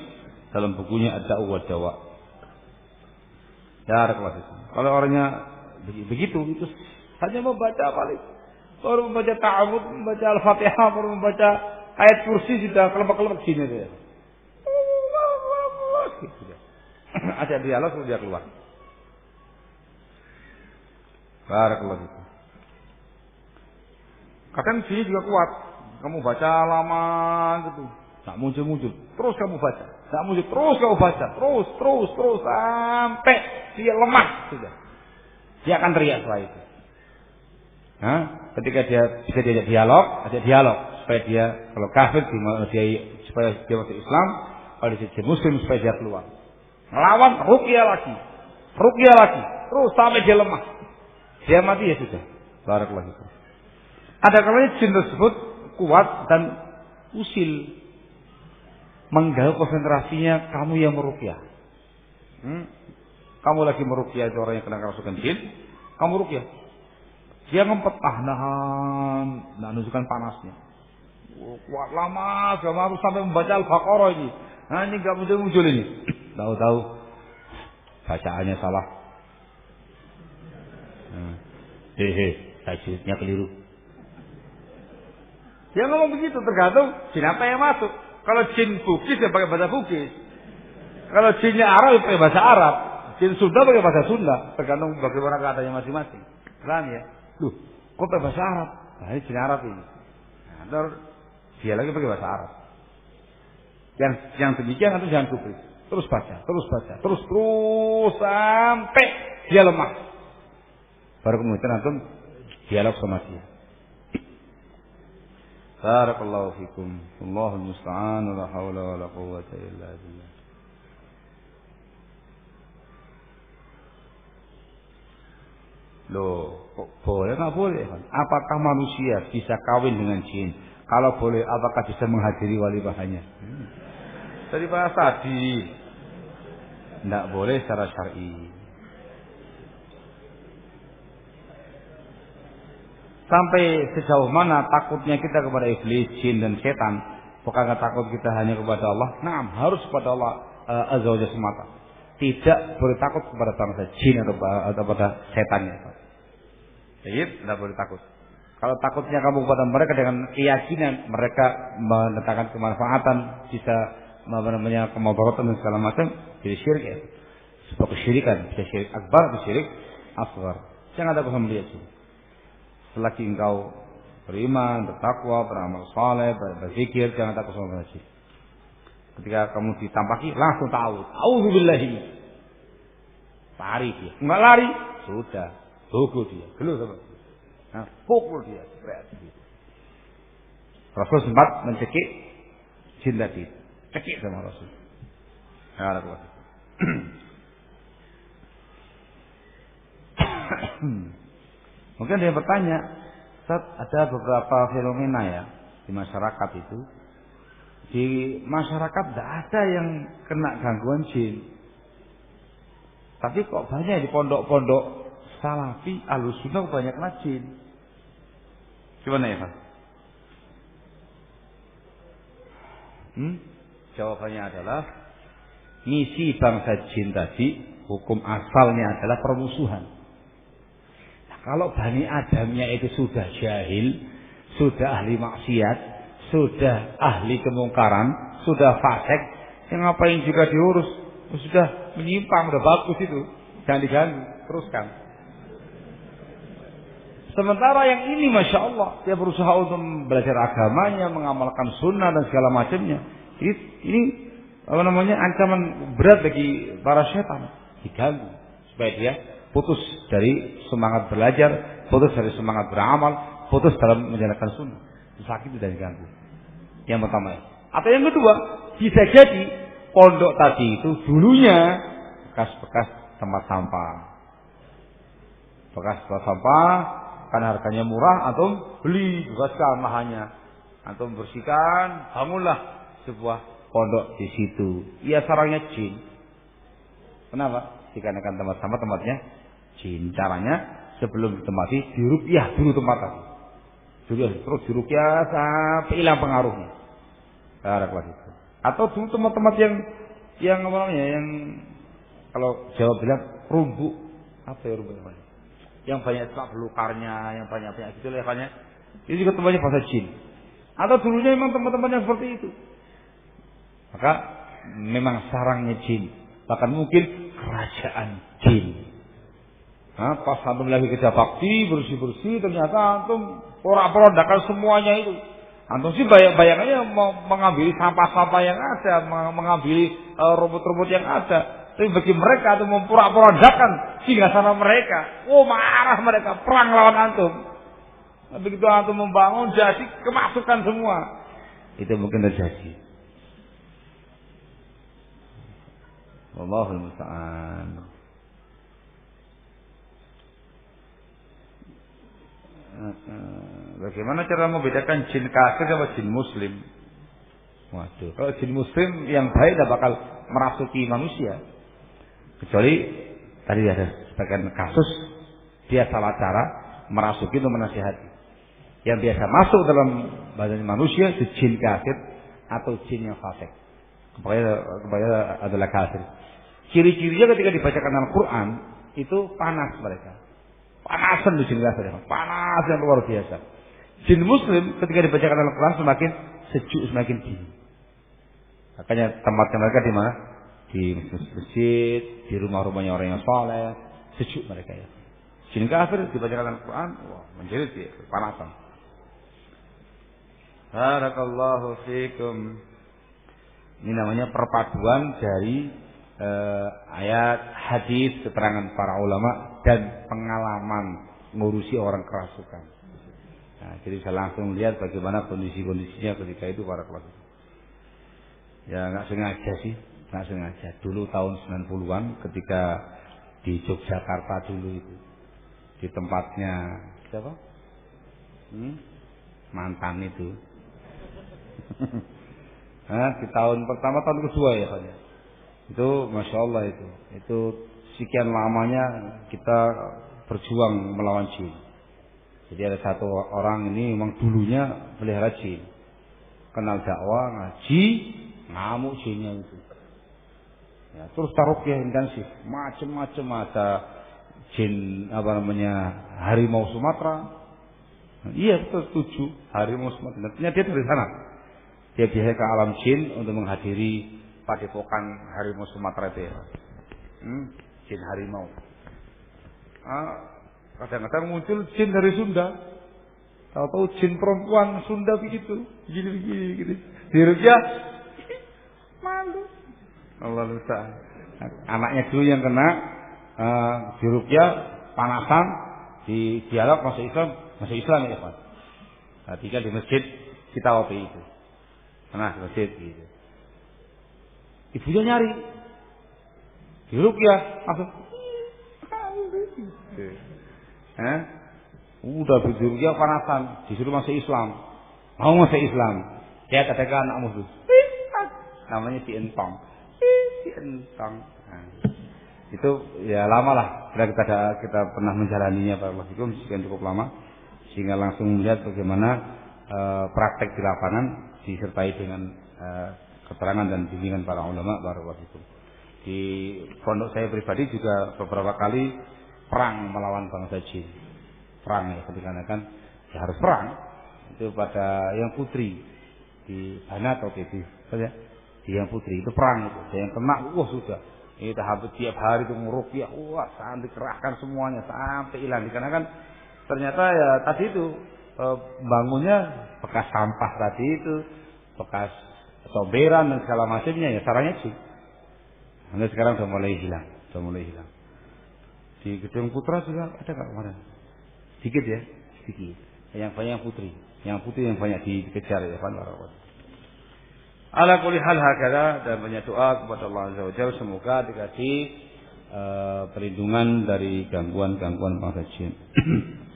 dalam bukunya Ad-Da'u wa Dawa. Ya, kalau orangnya begitu, itu hanya membaca paling, baru membaca ta'awud, membaca Al-Fatihah, baru membaca ayat kursi sudah kelebak-kelebak sini dia. Ada dialog lalu dia keluar. Barakallahu fikum. Kadang sini juga kuat. Kamu baca lama gitu, tak muncul. Terus kamu baca, tak muncul. Terus kamu baca, terus sampai dia lemah sudah. Dia akan teriak setelah itu. Ketika dia bisa diajak dialog supaya dia kalau kafir supaya dia masuk Islam, kalau dia Muslim supaya dia keluar. Melawan ruqyah lagi, terus sampai dia lemah. Dia mati ya sudah. Barakallahu fikum. Ada kalanya jin tersebut kuat dan usil mengganggu konsentrasinya kamu yang meruqyah. Kamu lagi meruqyah itu orang yang kena kerasukan jin, kamu ruqyah. Dia ngempet nahan menunjukkan panasnya. Kuat lama sampai membaca Al-Baqarah ini. Nah ini nggak muncul ini. Tahu-tahu bacaannya salah. Tajwidnya keliru. Dia ngomong begitu tergantung jin apa yang masuk. Kalau jin Bugis ya pakai bahasa Bugis. Kalau jinnya Arab pakai bahasa Arab, jin Sunda pakai bahasa Sunda, tergantung bagaimana keadaannya masing-masing. Paham ya? Loh, kok pakai bahasa Arab? Nah, ini jin Arab ini. Nah, terus dia lagi pakai bahasa Arab. Yang demikian itu jangan kufri. Terus baca, terus sampai dia lemah. Baru kemudian antum dialog sama dia. Barakallahu fikum. Allahul musta'an, la haula wala quwwata illa billah. Loh, kok boleh nggak boleh? Apakah manusia bisa kawin dengan jin? Kalau boleh, apakah bisa menghadiri walimahnya? Dari bahasa tadi, tidak boleh secara syar'i. Sampai sejauh mana takutnya kita kepada iblis, jin dan setan? Bukankah takut kita hanya kepada Allah? Naam, harus kepada Allah Azza wa Jalla semata. Tidak boleh takut kepada bangsa jin atau pada setannya. Jadi tidak boleh takut. Kalau takutnya kamu kepada mereka dengan keyakinan mereka mendatangkan kemanfaatan, bisa kemudaratan dan segala macam, jadi syirik ya. Sebuah kesyirikan, bisa syirik akbar atau syirik asghar. Jangan takut sama dia sih. Selagi engkau beriman, bertakwa, beramal saleh, berzikir, jangan takut sama dia. Ketika kamu ditampaki, langsung tahu. Auzubillahi. Lari dia. Enggak lari, sudah. Pukul dia. Geluh sama dia. Nah, pukul dia. Rasul sempat mencekik jin tadi. Cekik sama Rasul. Ya, mungkin dia bertanya, Ustaz, ada beberapa fenomena ya di masyarakat itu. Di masyarakat tidak ada yang kena gangguan jin. Tapi kok banyak di pondok-pondok Salafi, Ahlussunnah banyak kena jin. Gimana ya, Pak? Jawabannya adalah misi bangsa jin tadi, hukum asalnya adalah permusuhan. Nah, kalau Bani Adamnya itu sudah jahil, sudah ahli maksiat, sudah ahli kemungkaran, sudah fasik, yang ngapain juga diurus? Sudah menyimpang, sudah bagus itu, jangan diganggu, teruskan. Sementara yang ini, masya Allah, dia berusaha untuk belajar agamanya, mengamalkan sunnah dan segala macamnya. Ini ancaman berat bagi para setan, diganggu supaya dia putus dari semangat belajar, putus dari semangat beramal, putus dalam menjalankan sunnah. Sakit dan diganggu. Yang pertama. Atau yang kedua, bisa jadi pondok tadi itu dulunya bekas-bekas tempat sampah. Bekas-bekas sampah, karena harganya murah, antum beli, bebaskan lahannya, antum bersihkan, bangunlah sebuah pondok di situ. Ia sarangnya jin. Kenapa? Dikarenakan tempat sampah tempatnya jin. Caranya sebelum ditempati diruqyah dulu tempat tadi. Terus diruqyah sampai hilang pengaruhnya. Atau dulu tempat-tempat yang kalau Jawa bilang rumbu. Apa ya rumbu namanya? Yang banyak celak belukarnya, yang banyak gitu levelnya. Itu juga tempatnya bahasa jin. Atau dulunya memang tempat-tempat yang seperti itu. Maka memang sarangnya jin. Bahkan mungkin kerajaan jin. Nah, pas antum lagi kerja bakti, bersih-bersih, ternyata antum porak-porandakan semuanya itu. Antum sih bayangannya mau mengambil sampah-sampah yang ada, mengambil rumput-rumput yang ada. Tapi bagi mereka itu memporak-porandakan singgasana mereka. Oh, marah mereka, perang lawan antum. Begitu antum membangun, jadi kemasukan semua. Itu mungkin terjadi. Wallahul musta'an. Bagaimana cara membedakan jin kafir sama jin muslim? Waduh, kalau jin muslim yang baik tidak bakal merasuki manusia. Kecuali tadi ada sebagian kasus dia salah cara merasuki untuk menasihati. Yang biasa masuk dalam badan manusia itu jin kafir atau jin yang fasik. Kepada adalah kafir. Ciri-cirinya ketika dibacakan Al-Quran itu panas mereka. Panasan di jin kafir, panas yang luar biasa. Jin muslim ketika dibacakan Al-Quran semakin sejuk, semakin dingin. Makanya tempatnya mereka di mana? Di di masjid, di rumah-rumahnya orang yang saleh, sejuk mereka ya. Jin kafir dibacakan Al-Quran, wah menjerit dia, kepanasan. Barakallahu fikum. Ini namanya perpaduan dari ayat, hadis, keterangan para ulama dan pengalaman ngurusi orang kerasukan. Nah, jadi bisa langsung lihat bagaimana kondisi-kondisinya ketika itu para kelas. Ya nggak sengaja sih, nggak sengaja. Dulu tahun 90-an ketika di Yogyakarta dulu itu, di tempatnya siapa? Mantan itu. Di tahun pertama, tahun kedua ya Pak. Itu Masya Allah itu sekian lamanya kita berjuang melawan jin. Jadi ada satu orang ini memang dulunya pelihara jin, kenal dakwah, ngaji, ngamuk jinnya itu. Ya, terus tarukyah intensif, macam-macam, ada jin harimau Sumatera. Iya betul, 7 harimau Sumatera. Ternyata dia dari sana. Dia biasa ke alam jin untuk menghadiri padepokan harimau Sumatera itu ya. Jin harimau. Kadang-kadang muncul jin dari Sunda. Tahu-tahu jin perempuan Sunda begitu. Gini gitu. Dirukyah malu. Allah Ta'ala. Anaknya dulu yang kena dirukyah panasan, di dialog masuk Islam ya Pak. Tinggal di masjid kita waktu itu. Nah, masjid gitu. Ibunya nyari. Dirukyah langsung. Udah dirukyah panasan, disuruh masuk Islam. Mau masuk Islam. Dia katakan anak musuh. Namanya si Entong. Nah, itu ya lama lah. Kita pernah menjalaninya Pak Wafikum sekian cukup lama, sehingga langsung melihat bagaimana praktek di lapangan disertai dengan keterangan dan bimbingan para ulama Barakallahu fikum. Di pondok saya pribadi juga beberapa kali perang melawan bangsa jin. Perang ya, ketika kan ya harus perang. Itu pada yang putri di Banat atau di yang putri itu perang itu. Yang kena sudah. Ini hampir tiap hari itu ngurukyah, sampai dikerahkan semuanya sampai hilang. Karena kan ternyata ya tadi itu bangunnya bekas sampah tadi itu, bekas soberan dan segala macamnya ya sarangnya sih. Nah, sekarang sudah mulai hilang. Di Gedung Putra juga ada nggak kemarin? Sedikit ya, sedikit. Yang banyak putri yang banyak dikejar ya kan. Ala kulli hal hakala, dan banyak doa kepada Allah Azza wa Jalla semoga dikasih perlindungan dari gangguan-gangguan bangsa jin.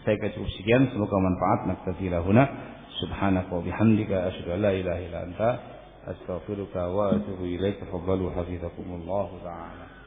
Saya cukup sekian, semoga manfaat. Naktafi lahuna subhanaka wa bihamdika asyhadu an la ilaha illa anta astaghfiruka wa atubu ilaik. Tafadhalu hafizakumullah taala.